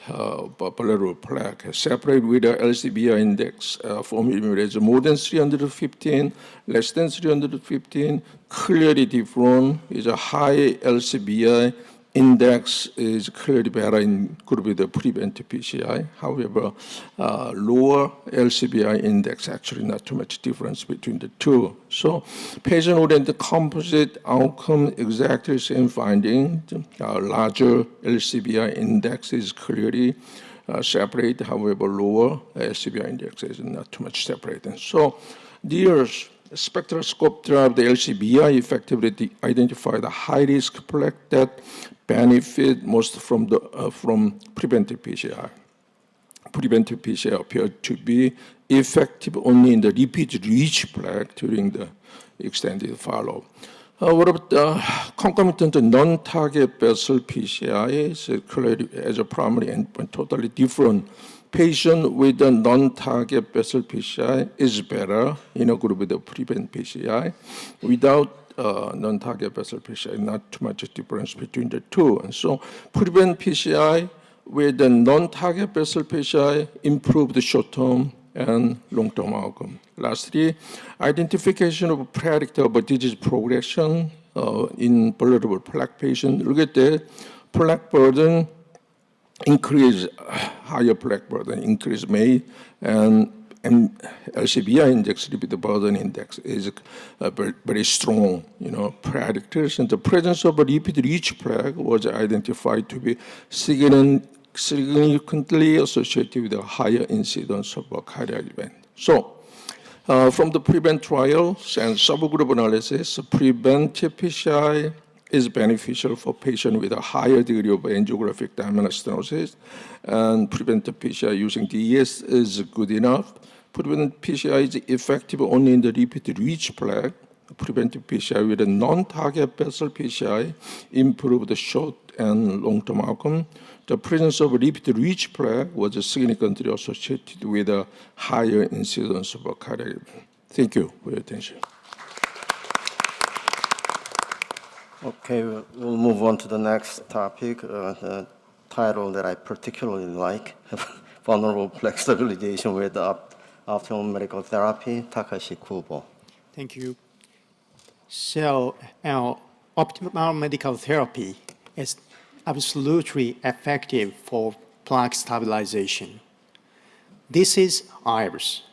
S7: bilateral plaque, separate with the LCBI index formula is more than 315, less than 315, clearly different. Is a high LCBI index is clearly better in group with the preventive PCI. However, lower LCBI index, actually not too much difference between the two. So patient-oriented composite outcome, exactly same finding. Larger LCBI index is clearly separate. However, lower LCBI index is not too much separate. And so there's spectroscope drive the LCBI effectively identify the high-risk plaque that benefit most from preventive PCI. Preventive PCI appeared to be effective only in the repeat-rich plaque during the extended follow-up. What about concomitant non-target vessel PCI? So clearly as a primary endpoint, totally different. Patient with a non-target vessel PCI is better in a group with a prevent PCI. Without non-target vessel PCI, not too much difference between the two. And so prevent PCI with the non-target vessel PCI improve the short-term and long-term outcome. Lastly, identification of predictor of disease progression in vulnerable plaque patients. Look at the plaque burden increase, higher plaque burden increase may, and LCBI index, lipid burden index, is very, very strong, predictors. And the presence of a lipid-rich plaque was identified to be significantly associated with a higher incidence of a cardiac event. So, from the PREVENT trials and subgroup analysis, preventive PCI is beneficial for patients with a higher degree of angiographic diameter stenosis, and preventive PCI using DES is good enough. Preventive PCI is effective only in the lipid-rich plaque. Preventive PCI with a non-target vessel PCI improve the short and long-term outcome. The presence of lipid-rich plaque was significantly associated with a higher incidence of a cardiac event. Thank you for your attention.
S2: Okay, we'll move on to the next topic, the title that I particularly like, Vulnerable Plaque Stabilization with Optimal Medical Therapy, Takashi Kubo.
S8: Thank you. So, optimal medical therapy is absolutely effective for plaque stabilization. This is IRIS.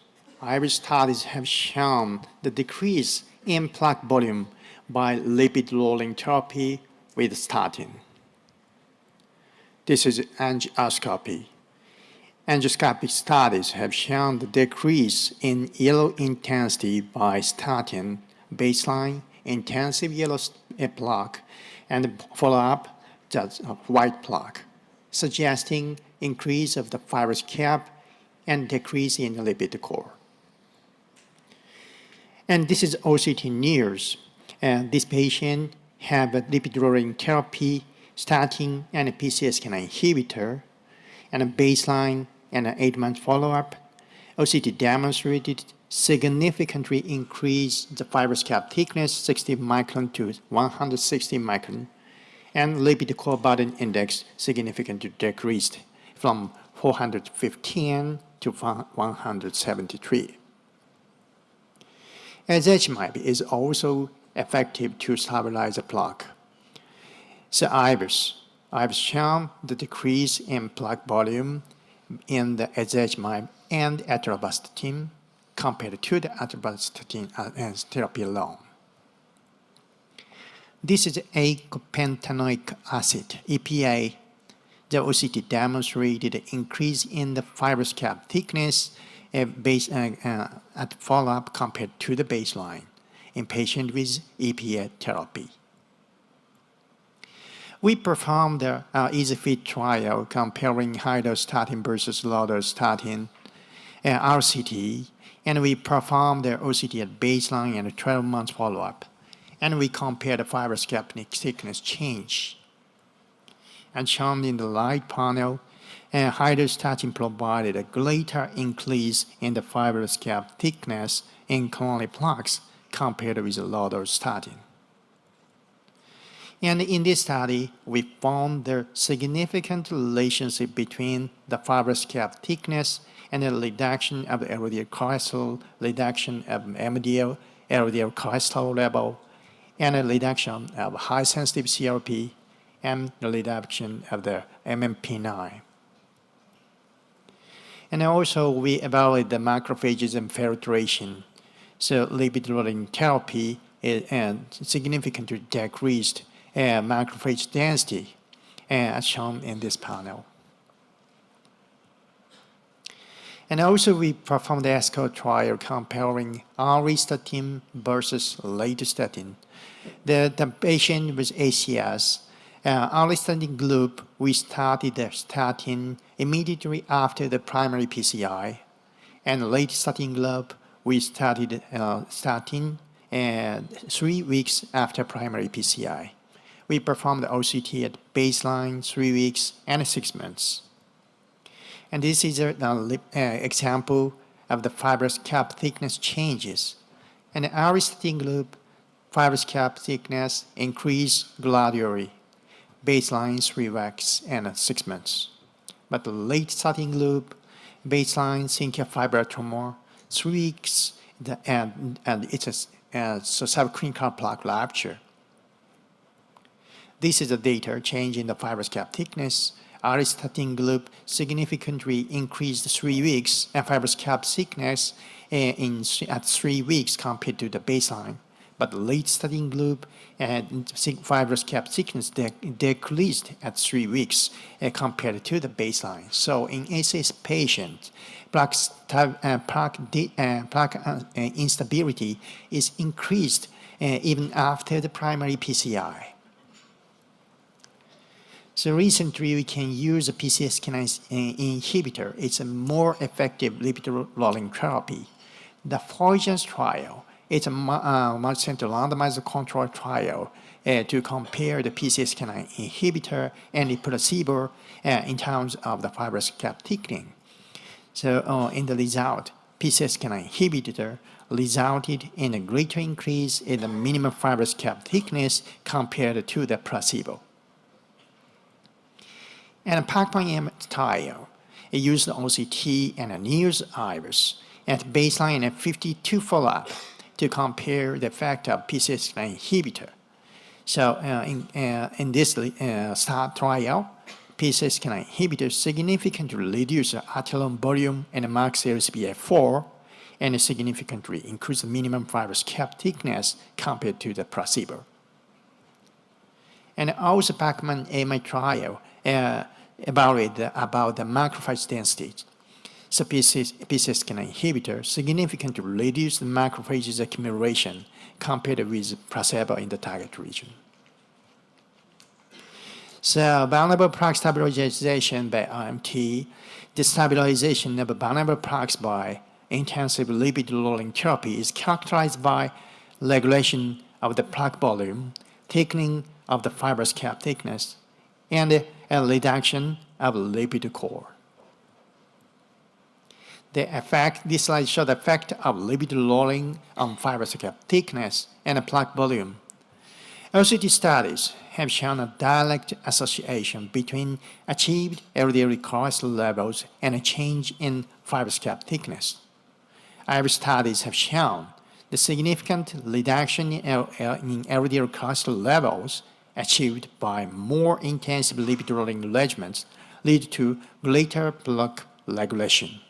S8: IRIS studies have shown the decrease in plaque volume by lipid-lowering therapy with statin. This is angioscopy. Angioscopic studies have shown the decrease in yellow intensity by statin, baseline, intensive yellow plaque, and follow-up just white plaque, suggesting increase of the fibrous cap and decrease in the lipid core. And this is OCT nears. And this patient have a lipid-lowering therapy, statin, and a PCSK9 inhibitor, and a baseline and an 8-month follow-up. OCT demonstrated significantly increased the fibrous cap thickness, 60 micron to 160 micron, and lipid core burden index significantly decreased from 415 to 173. Ezetimibe is also effective to stabilize the plaque. So IRIS shown the decrease in plaque volume in the ezetimibe and atorvastatin compared to the atorvastatin as therapy alone. This is eicopentanoic acid, EPA. The OCT demonstrated an increase in the fibrous cap thickness at follow-up compared to the baseline in patients with EPA therapy. We performed the EasyFit trial comparing high-dose statin versus low-dose statin RCT, and we performed the OCT at baseline and a 12-month follow-up, and we compared the fibrous cap thickness change. And shown in the right panel, high-dose statin provided a greater increase in the fibrous cap thickness in coronary plaques compared with the low-dose statin. And in this study, we found the significant relationship between the fibrous cap thickness and the reduction of LDL cholesterol, reduction of LDL cholesterol level, and a reduction of high-sensitive CRP, and the reduction of the MMP9. And also, we evaluate the macrophages and filtration. So lipid-lowering therapy significantly decreased macrophage density, as shown in this panel. And also, we performed the ESCO trial comparing auristatin versus levastatin. The patient with ACS, auristatin group, we started the statin immediately after the primary PCI, and levastatin group, we started statin and 3 weeks after primary PCI. We performed the OCT at baseline, 3 weeks, and 6 months. And this is an example of the fibrous cap thickness changes. In the early study group, fibrous cap thickness increased gradually, baseline 3 weeks and 6 months. But the late study group, baseline syncytial fiber tumor, 3 weeks, and it's a subclinical plaque rupture. This is the data change in the fibrous cap thickness. Aristatin group significantly increased 3 weeks and fibrous cap thickness at 3 weeks compared to the baseline. But the late study group and fibrous cap thickness decreased at 3 weeks compared to the baseline. So in SS patients, plaque instability is increased even after the primary PCI. So recently, we can use a PCSK9 inhibitor. It's a more effective lipid lowering therapy. The Hodgson trial, it's a multicenter randomized control trial to compare the PCSK9 inhibitor and the placebo in terms of the fibrous cap thickening. So in the result, PCSK9 inhibitor resulted in a greater increase in the minimum fibrous cap thickness compared to the placebo. And a Pak-1 trial, it used OCT and a NIRS iris at baseline and 52 follow-up to compare the effect of PCSK9 inhibitor. So in this START trial, PCSK9 inhibitor significantly reduced arterial volume and max LCBF4 and significantly increased the minimum fibrous cap thickness compared to the placebo. And also Pak-1 trial evaluated about the macrophage density. So PCSK9 inhibitor significantly reduced the macrophages accumulation compared with placebo in the target region. So vulnerable plaque stabilization by IMT, the stabilization of vulnerable plaques by intensive lipid lowering therapy is characterized by regulation of the plaque volume, thickening of the fibrous cap thickness, and a reduction of lipid core. This slide shows the effect of lipid lowering on fibrous cap thickness and plaque volume. OCT studies have shown a direct association between achieved LDL cholesterol levels and a change in fibrous cap thickness. Our studies have shown the significant reduction in LDL cholesterol levels achieved by more intensive lipid lowering regimens lead to greater plaque regulation.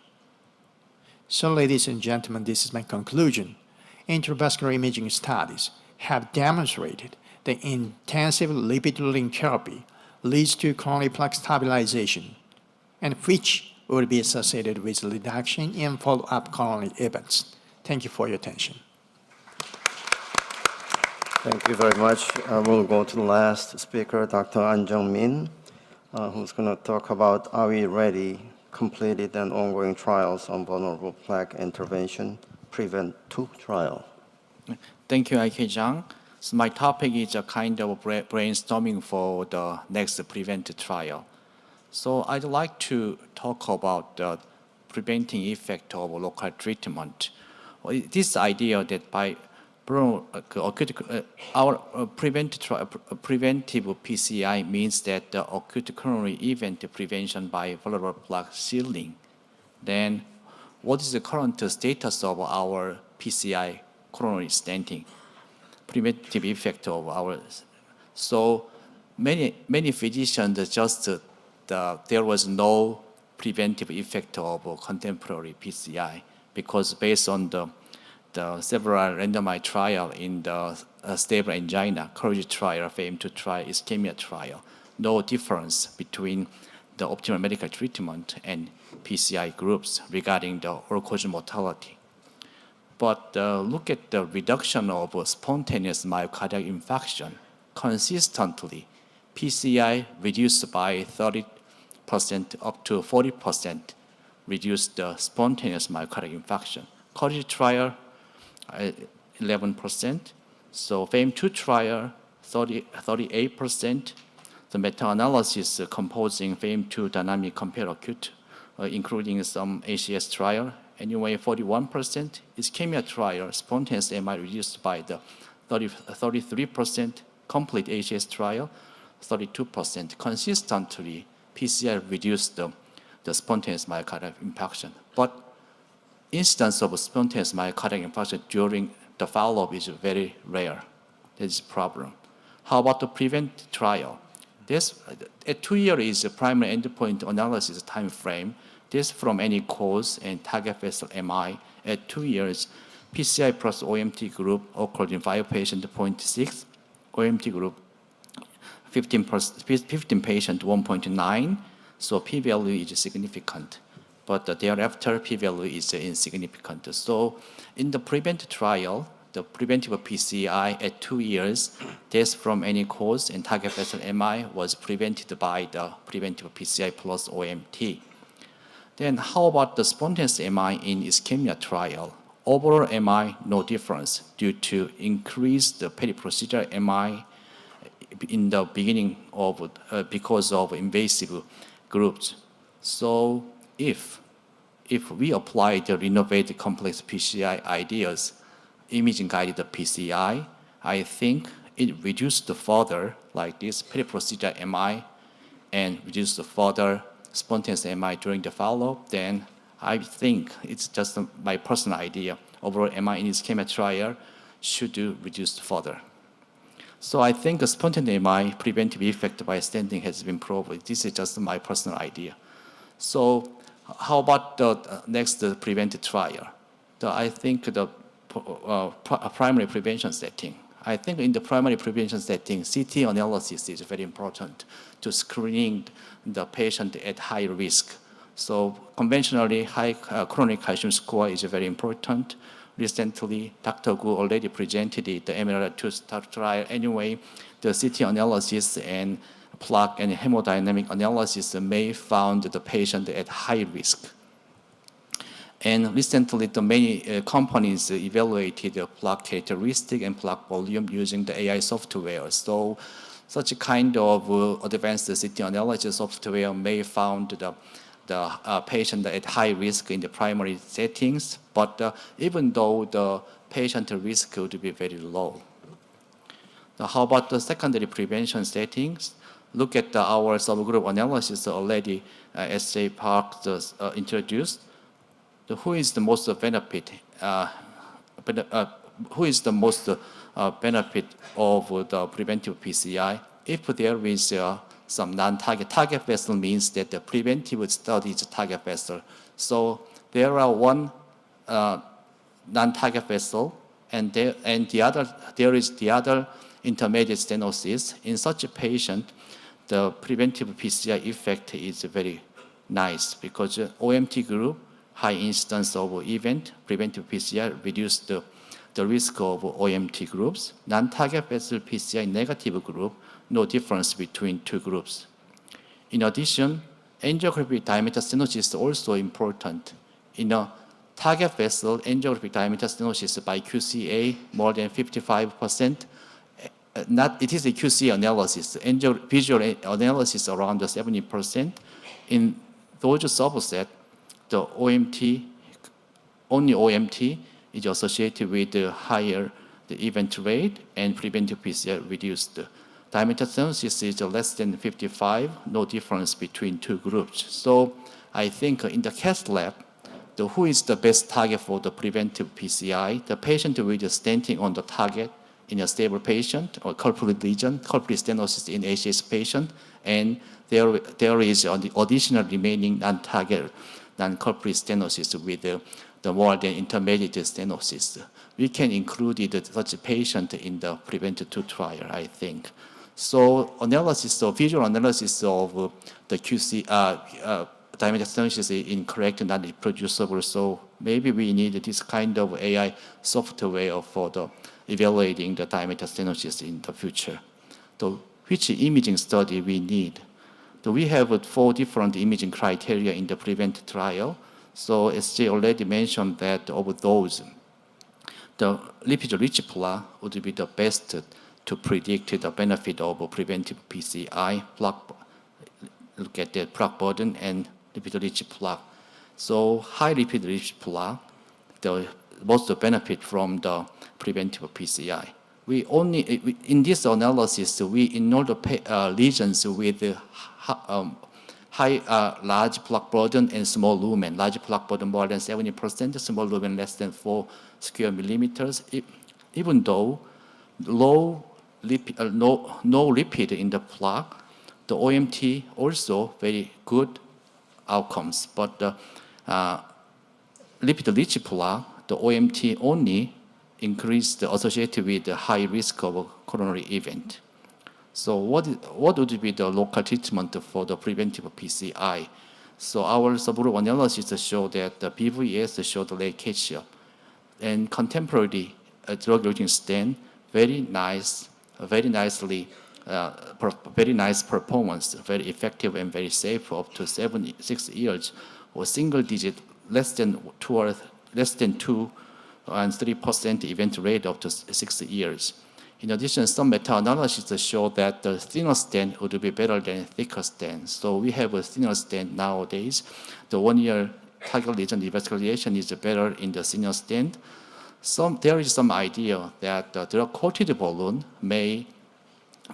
S8: So, ladies and gentlemen, this is my conclusion. Intravascular imaging studies have demonstrated the intensive lipid lowering therapy leads to coronary plaque stabilization, and which will be associated with reduction in follow-up coronary events. Thank you for your attention.
S2: Thank you very much. We'll go to the last speaker, Dr. Jung-Min, who's going to talk about Are We Ready? Completed and ongoing trials on vulnerable plaque intervention, PREVENT 2 trial.
S9: Thank you, Ik-Kyung. So my topic is a kind of brainstorming for the next PREVENT trial. So I'd like to talk about the preventing effect of local treatment. This idea that by our preventive PCI means that the acute coronary event prevention by vulnerable plaque sealing. Then, what is the current status of our PCI coronary stenting? Preventive effect of our. So many physicians just there was no preventive effect of contemporary PCI because based on the several randomized trial in the stable angina, Courage trial, FAME2 trial, ischemia trial, no difference between the optimal medical treatment and PCI groups regarding the all-cause mortality. But look at the reduction of spontaneous myocardial infarction. Consistently, PCI reduced by 30% up to 40% reduced the spontaneous myocardial infarction. Courage trial, 11%. So FAME2 trial, 38%. The meta-analysis composing FAME2 dynamic compare acute, including some ACS trial, anyway, 41%. Ischemia trial, spontaneous MI reduced by the 33%. Complete ACS trial, 32%. Consistently, PCI reduced the spontaneous myocardial infarction. But incidence of spontaneous myocardial infarction during the follow-up is very rare. That is a problem. How about the PREVENT trial? This, at 2 years is the primary endpoint analysis time frame. This from any cause and target vessel MI. At 2 years, PCI plus OMT group occurred in 5 patients, 0.6. OMT group, 15 patient, 1.9. So p-value is significant. But thereafter, p-value is insignificant. So in the PREVENT trial, the preventive PCI at 2 years, death from any cause and target vessel MI was prevented by the preventive PCI plus OMT. Then how about the spontaneous MI in ischemia trial? Overall MI, no difference due to increased peri-procedural MI in the beginning of, because of invasive groups. So if we apply the renovated complex PCI ideas, imaging-guided PCI, I think it reduced further, like this peri-procedural MI, and reduced further spontaneous MI during the follow-up, then I think it's just my personal idea. Overall MI in ischemia trial should reduce further. So I think a spontaneous MI preventive effect by stenting has been proven. This is just my personal idea. So how about the next preventive trial? I think the primary prevention setting. I think in the primary prevention setting, CT analysis is very important to screening the patient at high risk. So conventionally, high coronary calcium score is very important. Recently, Dr. Koo already presented it, the Maehara trial. Anyway, the CT analysis and Plaque and hemodynamic analysis may found the patient at high risk. And recently, the many companies evaluated the plaque characteristic and plaque volume using the AI software. So such a kind of advanced CT analysis software may found the patient at high risk in the primary settings, but even though the patient risk would be very low. Now, how about the secondary prevention settings? Look at our subgroup analysis already, S.J. Park introduced. Who is the most benefit? Who is the most benefit of the preventive PCI? If there is some non-target vessel, means that the preventive study is target vessel. So there are one non-target vessel, and there is the other intermediate stenosis. In such a patient, the preventive PCI effect is very nice because OMT group, high incidence of event, preventive PCI reduced the risk of OMT groups. Non-target vessel PCI negative group, no difference between two groups. In addition, angiographic diameter stenosis is also important. In a target vessel, angiographic diameter stenosis by QCA more than 55%. It is a QC analysis, visual analysis around 70%. In those subset, the OMT, only OMT is associated with the higher the event rate and preventive PCI reduced. Diameter stenosis is less than 55, no difference between two groups. So I think in the cath lab, who is the best target for the preventive PCI? The patient with the stenting on the target in a stable patient or culprit lesion, culprit stenosis in ACS patient, and there is the additional remaining non-target, non-culprit stenosis with the more than intermediate stenosis. We can include such a patient in the PREVENT-2 trial, I think. So analysis, so visual analysis of the QC diameter stenosis is incorrect and not reproducible. So maybe we need this kind of AI software for the evaluating the diameter stenosis in the future. So which imaging study we need? So we have 4 different imaging criteria in the PREVENT trial. So as Jay already mentioned that of those, the lipid-rich plaque would be the best to predict the benefit of preventive PCI, look at the plaque burden and lipid-rich plaque. So high lipid-rich plaque, most the benefit from the preventive PCI. In this analysis, we enrolled lesions with large plaque burden and small lumen. Large plaque burden more than 70%, small lumen less than 4 square millimeters. Even though no lipid in the plaque, the OMT also very good outcomes. But the lipid-rich plaque, the OMT only increased associated with the high risk of a coronary event. So what would be the local treatment for the preventive PCI? So our subgroup analysis showed that the PVS showed leakage. And contemporary drug using stent, very nice performance, very effective and very safe up to 6 years, or single digit less than 2 and 3% event rate up to 6 years. In addition, some meta-analysis show that the thinner stent would be better than thicker stent. So we have a thinner stent nowadays. The 1-year target lesion revascularization is better in the thinner stent. There is some idea that the drug-coated balloon may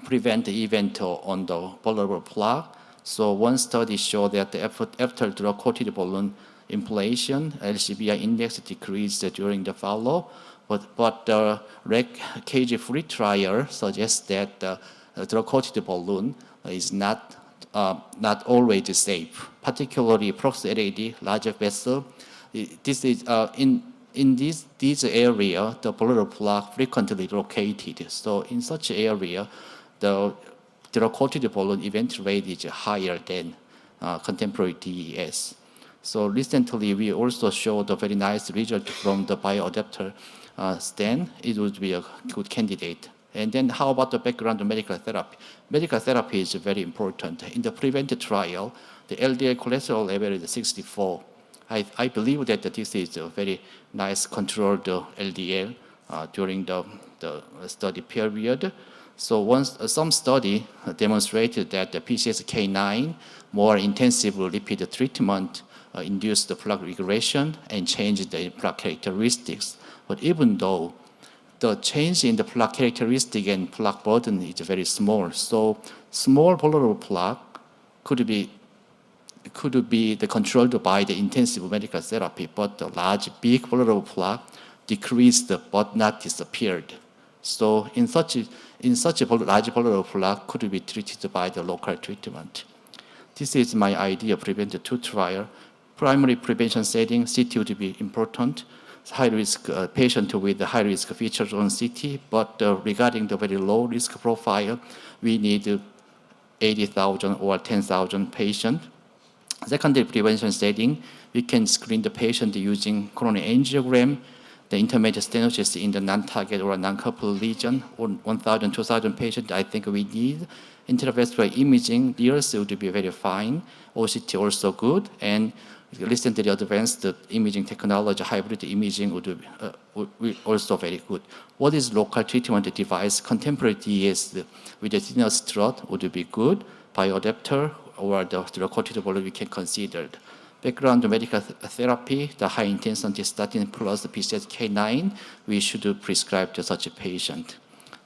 S9: prevent the event on the vulnerable plaque. So one study showed that after drug-coated balloon inflation, LCBI index decreased during the follow, but the cage-free trial suggests that the drug-coated balloon is not always safe, particularly prox-LAD, larger vessel. This is in this area, the vulnerable plaque frequently located. So in such area, the drug-coated balloon event rate is higher than contemporary DES. So recently, we also showed a very nice result from the bioadapter stent. It would be a good candidate. And then how about the background medical therapy? Medical therapy is very important. In the PREVENT trial, the LDL cholesterol level is 64. I believe that this is a very nice controlled LDL during the study period. So some study demonstrated that the PCSK9 more intensive lipid treatment induced the plaque regression and changed the plaque characteristics. But even though the change in the plaque characteristic and plaque burden is very small, so small vulnerable plaque could be controlled by the intensive medical therapy, but the large, big vulnerable plaque decreased but not disappeared. So in such a large vulnerable plaque could be treated by the local treatment. This is my idea, PREVENT-2 trial. Primary prevention setting, CT would be important. High-risk patient with high-risk features on CT, but regarding the very low-risk profile, we need 80,000 or 10,000 patients. Secondary prevention setting, we can screen the patient using coronary angiogram, the intermediate stenosis in the non-target or non-coupled lesion, or 1,000, 2,000 patients, I think we need. Intravascular imaging, DRC would be very fine. OCT also good, and recently advanced imaging technology, hybrid imaging would be also very good. What is local treatment device? Contemporary DES with a thinner strut would be good. Bioadapter or the drug-coated balloon we can consider. Background medical therapy, the high intensity statin plus the PCSK9, we should prescribe to such a patient.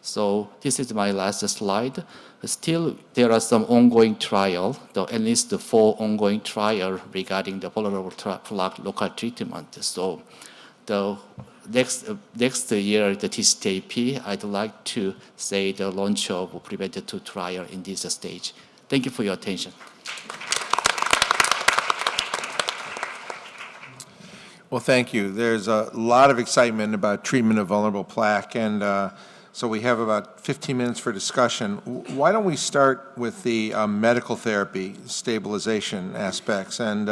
S9: So this is my last slide. Still, there are some ongoing trials, at least 4 ongoing trials regarding the vulnerable plaque local treatment. So the next year, the TCTAP, I'd like to say the launch of PREVENT-2 trial in this stage. Thank you for your attention.
S1: Well, thank you. There's a lot of excitement about treatment of vulnerable plaque, and so we have about 15 minutes for discussion. Why don't we start with the medical therapy stabilization aspects? And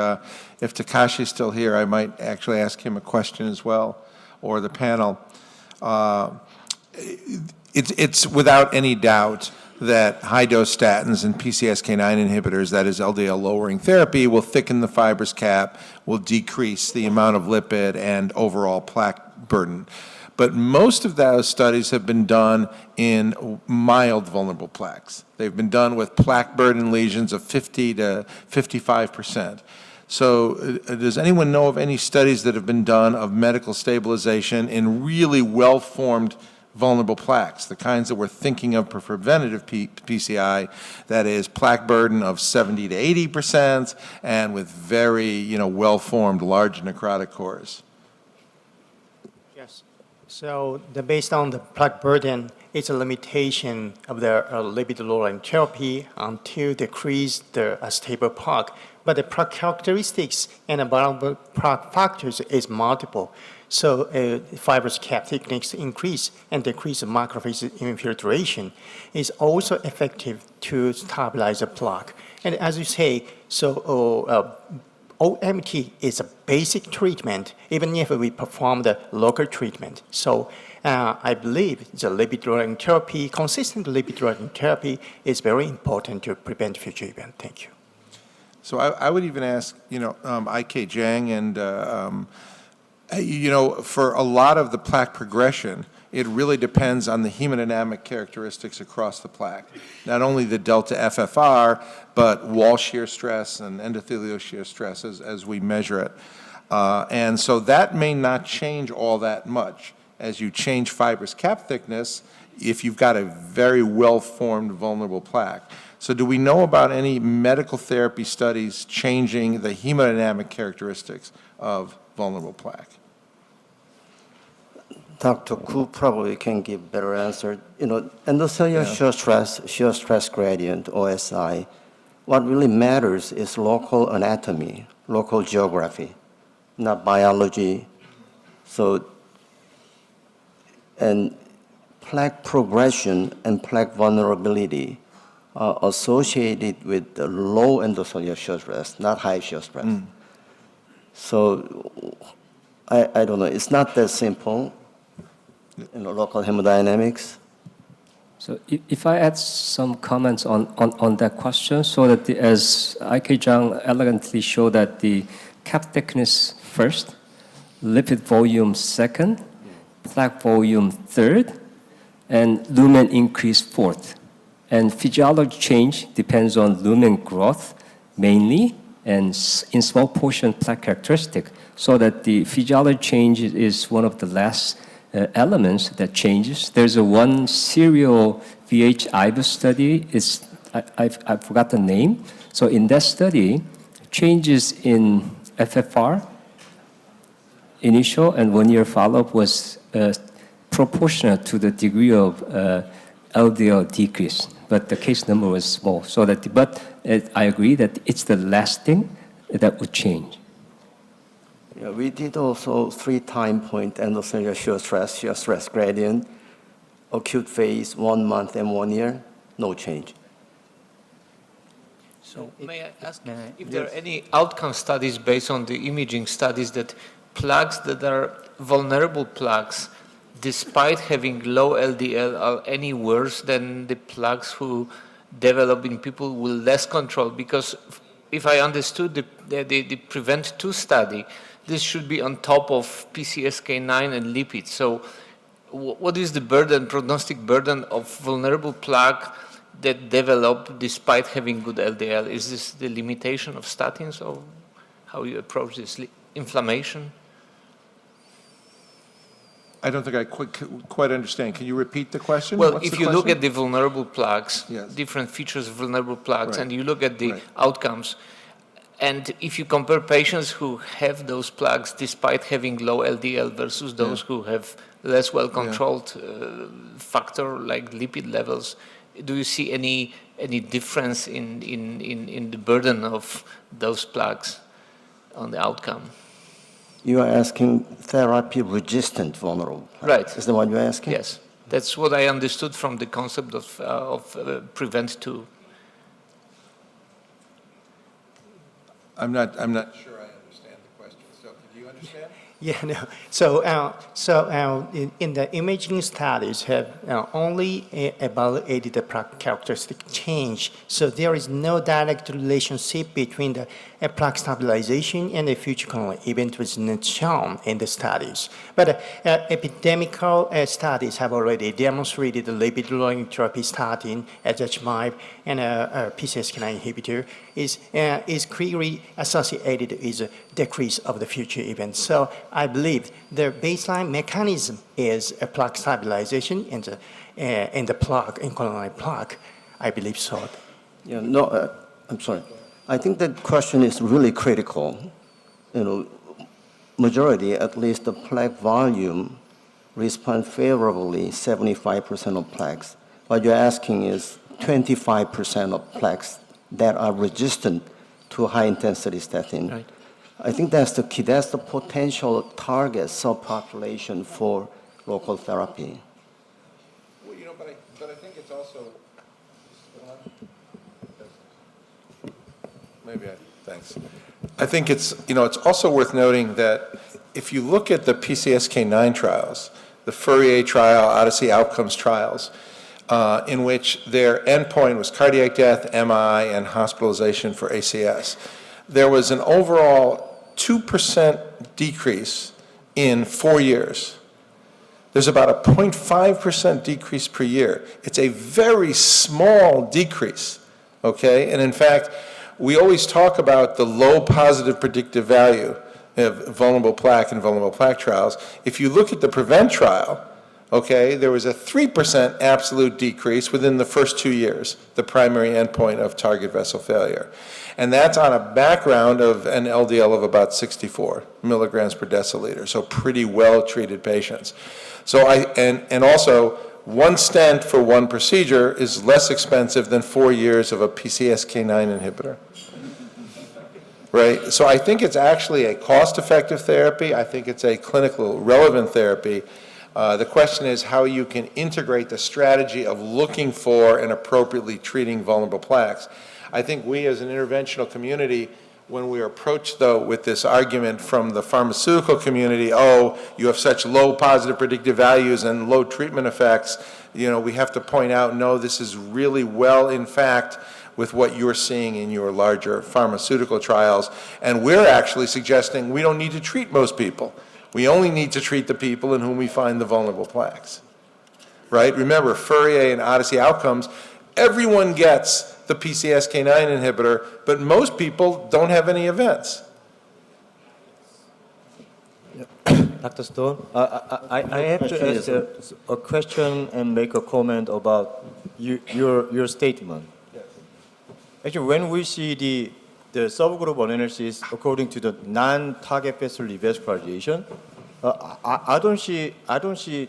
S1: if Takashi is still here, I might actually ask him a question as well, or the panel. It's without any doubt that high-dose statins and PCSK9 inhibitors, that is LDL-lowering therapy, will thicken the fibrous cap, will decrease the amount of lipid and overall plaque burden. But most of those studies have been done in mild vulnerable plaques. They've been done with plaque burden lesions of 50 to 55%. So does anyone know of any studies that have been done of medical stabilization in really well-formed vulnerable plaques, the kinds that we're thinking of for preventative PCI, that is plaque burden of 70 to 80% and with very, well-formed large necrotic cores?
S8: Yes. So based on the plaque burden, it's a limitation of the lipid-lowering therapy until decrease the stable plaque. But the plaque characteristics and the vulnerable plaque factors is multiple. So fibrous cap thickness increase and decrease the macrophage infiltration is also effective to stabilize the plaque. And as you say, so OMT is a basic treatment, even if we perform the local treatment. So I believe the lipid-lowering therapy, consistent lipid-lowering therapy is very important to prevent future events. Thank you.
S1: So I would even ask, Ik Jang and, for a lot of the plaque progression, it really depends on the hemodynamic characteristics across the plaque. Not only the delta FFR, but wall shear stress and endothelial shear stress as we measure it. And so that may not change all that much as you change fibrous cap thickness if you've got a very well-formed vulnerable plaque. So do we know about any medical therapy studies changing the hemodynamic characteristics of vulnerable plaque?
S2: Dr. Koo probably can give better answer. Endothelial shear stress gradient, OSI, what really matters is local anatomy, local geography, not biology. So, and plaque progression and plaque vulnerability are associated with the low endothelial shear stress, not high shear stress. So I don't know, it's not that simple in local hemodynamics.
S4: So if I add some comments on that question, so that as Ik Jang elegantly showed that the cap thickness first, lipid volume second, plaque volume third, and lumen increase fourth. And physiology change depends on lumen growth mainly, and in small portion plaque characteristic, so that the physiology change is one of the last elements that changes. There's one serial VH IBUS study. I forgot the name. So in that study, changes in FFR, initial and 1 year follow-up was proportional to the degree of LDL decrease, but the case number was small. So that, but I agree that it's the last thing that would change.
S2: Yeah, we did also 3 time point endothelial shear stress gradient, acute phase, 1 month and 1 year, no change.
S10: So may I ask if there are any outcome studies based on the imaging studies that plaques that are vulnerable plaques, despite having low LDL, are any worse than the plaques who develop in people with less control? Because if I understood the PREVENT-2 study, this should be on top of PCSK9 and lipids. So what is the burden, prognostic burden of vulnerable plaque that develop despite having good LDL? Is this the limitation of statins, or how you approach this inflammation?
S1: I don't think I quite understand. Can you repeat the question?
S10: Well,
S1: What's
S10: if
S1: the
S10: you look
S1: question?
S10: at the vulnerable plaques,
S1: Yes.
S10: different features of vulnerable plaques,
S1: Right.
S10: and you look at the
S1: Right.
S10: outcomes, and if you compare patients who have those plaques despite having low LDL versus those who have less well-controlled factor like lipid levels, do you see any difference in the burden of those plaques on the outcome?
S2: You are asking therapy-resistant vulnerable.
S10: Right.
S2: Is that what you're asking?
S10: Yes, that's what I understood from the concept of PREVENT-2.
S1: I'm not sure I understand the question. So, do you understand?
S8: Yeah, no. In the imaging studies have only evaluated the plaque characteristic change. So there is no direct relationship between the plaque stabilization and the future coronary event was not shown in the studies. But epidemical studies have already demonstrated the lipid-lowering therapy statin, HH5, and PCSK9 inhibitor is clearly associated with a decrease of the future events. So I believe the baseline mechanism is a plaque stabilization in the plaque, in coronary plaque. I believe so.
S2: Yeah, no, I'm sorry. I think that question is really critical. Majority, at least the plaque volume, respond favorably 75% of plaques. What you're asking is 25% of plaques that are resistant to high-intensity statin.
S8: Right.
S2: I think that's the key. That's the potential target subpopulation for local therapy.
S1: Well, but I think it's also, thanks. I think it's also worth noting that if you look at the PCSK9 trials, the Fourier trial, Odyssey outcomes trials, in which their endpoint was cardiac death, MI, and hospitalization for ACS, there was an overall 2% decrease in 4 years. There's about a 0.5% decrease per year. It's a very small decrease, okay? And in fact, we always talk about the low positive predictive value of vulnerable plaque and vulnerable plaque trials. If you look at the PREVENT trial, okay, there was a 3% absolute decrease within the first 2 years, the primary endpoint of target vessel failure. And that's on a background of an LDL of about 64 milligrams per deciliter, so pretty well-treated patients. So and also, one stent for one procedure is less expensive than 4 years of a PCSK9 inhibitor. Right? So I think it's actually a cost-effective therapy. I think it's a clinical relevant therapy. The question is how you can integrate the strategy of looking for and appropriately treating vulnerable plaques. I think we as an interventional community, when we are approached, though, with this argument from the pharmaceutical community, oh, you have such low positive predictive values and low treatment effects, we have to point out, no, this is really well, in fact, with what you're seeing in your larger pharmaceutical trials. And we're actually suggesting we don't need to treat most people. We only need to treat the people in whom we find the vulnerable plaques, right? Remember, Fourier and Odyssey outcomes, everyone gets the PCSK9 inhibitor, but most people don't have any events.
S11: Dr. Stone, I have to ask a question and make a comment about your statement. Actually, when we see the subgroup analysis according to the non-target vessel revascularization, I don't see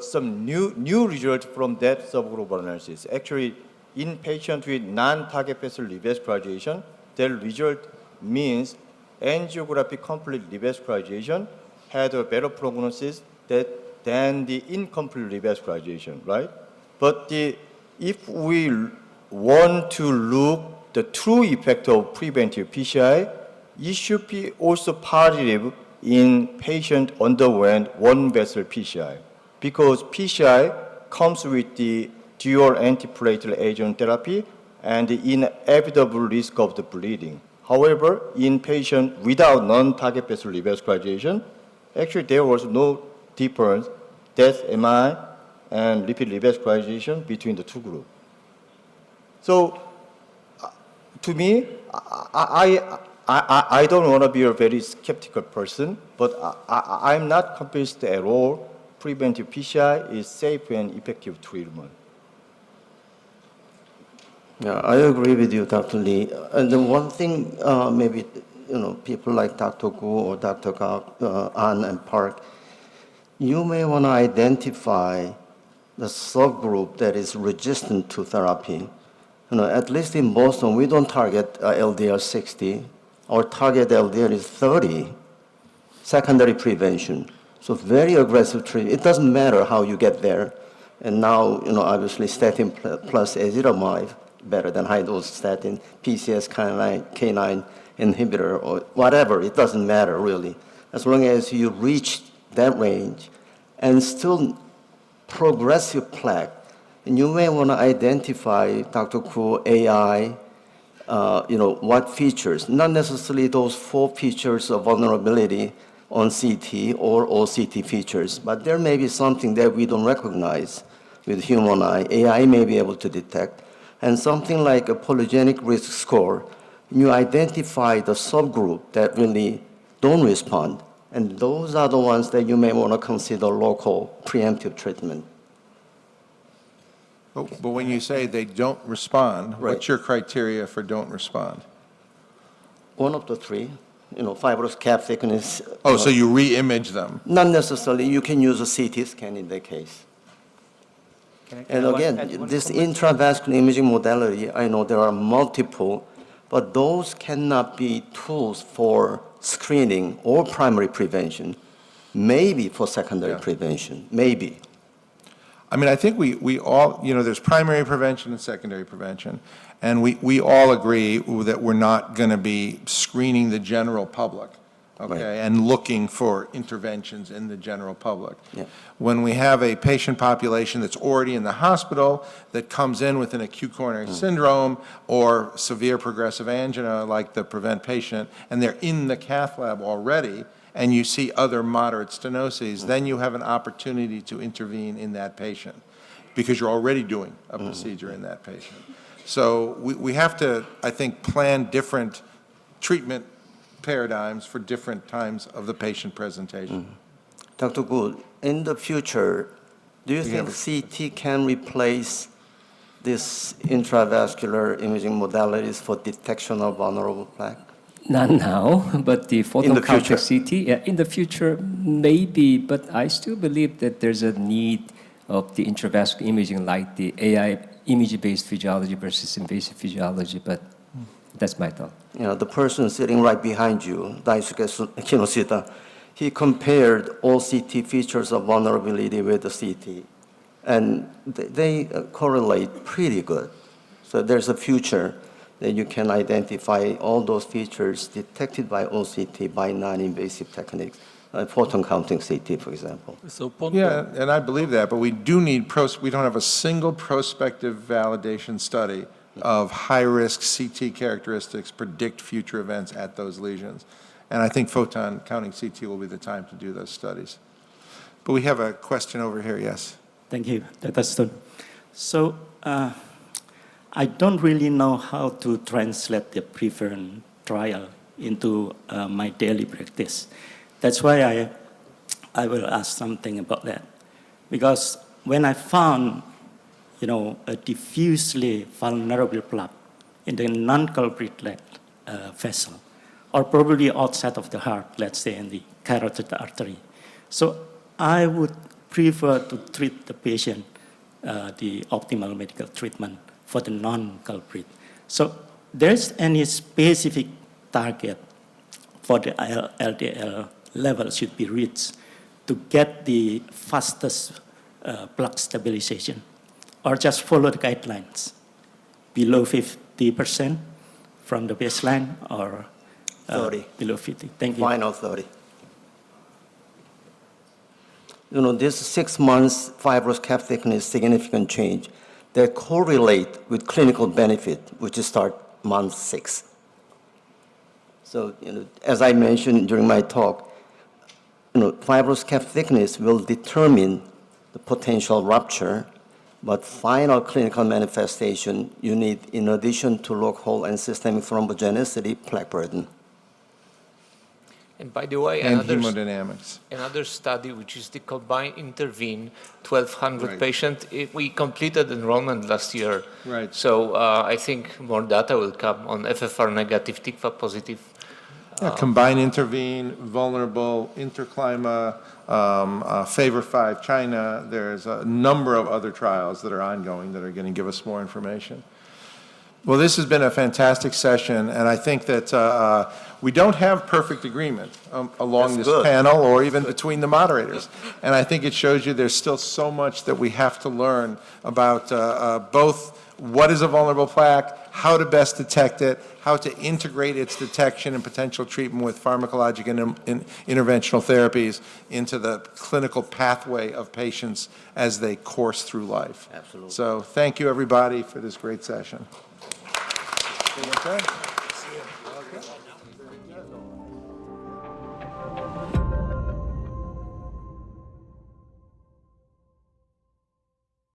S11: some new result from that subgroup analysis. Actually, in patients with non-target vessel revascularization, their result means angiographic complete revascularization had a better prognosis than the incomplete revascularization, right? But if we want to look the true effect of preventive PCI, it should be also positive in patient underwent one vessel PCI, because PCI comes with the dual antiplatelet agent therapy and the inevitable risk of the bleeding. However, in patients without non-target vessel revascularization, actually there was no difference, death, MI, and lipid revascularization between the two groups. So, to me, I don't want to be a very skeptical person, but I'm not convinced at all preventive PCI is safe and effective treatment.
S2: Yeah, I agree with you, Dr. Lee. And the one thing, maybe people like Dr. Koo or Dr. Ahn and Park, you may want to identify the subgroup that is resistant to therapy. At least in Boston, we don't target LDL 60. Our target LDL is 30. Secondary prevention. So very aggressive treatment. It doesn't matter how you get there. And now, obviously plus ezetimibe, better than high-dose statin, PCSK9 inhibitor, or whatever. It doesn't matter, really. as long as you reach that range, and still progressive plaque, and you may want to identify, Dr. Koo, AI, what features, not necessarily those 4 features of vulnerability on CT or OCT features, but there may be something that we don't recognize with human eye. AI may be able to detect, and something like a polygenic risk score, you identify the subgroup that really don't respond, and those are the ones that you may want to consider local preemptive treatment.
S1: But when you say they don't respond,
S2: Right.
S1: what's your criteria for don't respond?
S2: One of the 3, fibrous cap thickness.
S1: Oh, so you re-image them?
S2: Not necessarily. You can use a CT scan in that case. And again, this intravascular imaging modality, I know there are multiple, but those cannot be tools for screening or primary prevention, maybe for secondary prevention, maybe.
S1: I mean, I think we all, there's primary prevention and secondary prevention, and we all agree that we're not going to be screening the general public, okay,
S2: Right.
S1: and looking for interventions in the general public.
S2: Yeah.
S1: When we have a patient population that's already in the hospital that comes in with an acute coronary syndrome or severe progressive angina like the PREVENT patient, and they're in the cath lab already, and you see other moderate stenoses, then you have an opportunity to intervene in that patient because you're already doing a procedure in that patient. So we have to, I think, plan different treatment paradigms for different times of the patient presentation.
S2: Dr. Good, in the future, do you think CT can replace these intravascular imaging modalities for detection of vulnerable plaque?
S4: Not now, but the photon
S2: the future.
S4: counting CT, in the future, maybe, but I still believe that there's a need of the intravascular imaging like the AI image-based physiology versus invasive physiology, but that's my thought.
S2: The person sitting right behind you, Daisuke Kinoshita, he compared all CT features of vulnerability with the CT, and they correlate pretty good. So there's a future that you can identify all those features detected by OCT by non-invasive techniques, photon counting CT, for example.
S1: Yeah, and I believe that, but we do need, we don't have a single prospective validation study of high-risk CT characteristics predict future events at those lesions. And I think photon counting CT will be the time to do those studies. But we have a question over here, yes.
S12: Thank you, Dr. Stone. So I don't really know how to translate the PREVENT trial into my daily practice. That's why I will ask something about that. Because when I found, a diffusely vulnerable plaque in the non-culprit vessel, or probably outside of the heart, let's say in the carotid artery. So I would prefer to treat the patient the optimal medical treatment for the non-culprit. So there's any specific target for the LDL level should be reached to get the fastest plaque stabilization, or just follow the guidelines below 50% from the baseline, or
S2: 30.
S12: Below 50. Thank you.
S2: Final 30. This 6 months fibrous cap thickness significant change that correlate with clinical benefit, which start month 6. So, as I mentioned during my talk, fibrous cap thickness will determine the potential rupture, but final clinical manifestation, you need, in addition to local and systemic thrombogenicity, plaque burden.
S10: And by the way,
S1: And hemodynamics.
S10: another study, which is the combined intervene 1,200
S1: Right.
S10: patient, we completed enrollment last year.
S1: Right.
S10: So I think more data will come on FFR negative, TICFA positive.
S1: Combine intervene, vulnerable, interclima, favor 5 China. There's a number of other trials that are ongoing that are going to give us more information. Well, this has been a fantastic session, and I think that we don't have perfect agreement along
S11: That's
S1: this
S11: good.
S1: panel or even between the moderators. And I think it shows you there's still so much that we have to learn about both what is a vulnerable plaque, how to best detect it, how to integrate its detection and potential treatment with pharmacologic and interventional therapies into the clinical pathway of patients as they course through life.
S11: Absolutely.
S1: So thank you, everybody, for this great session. Okay.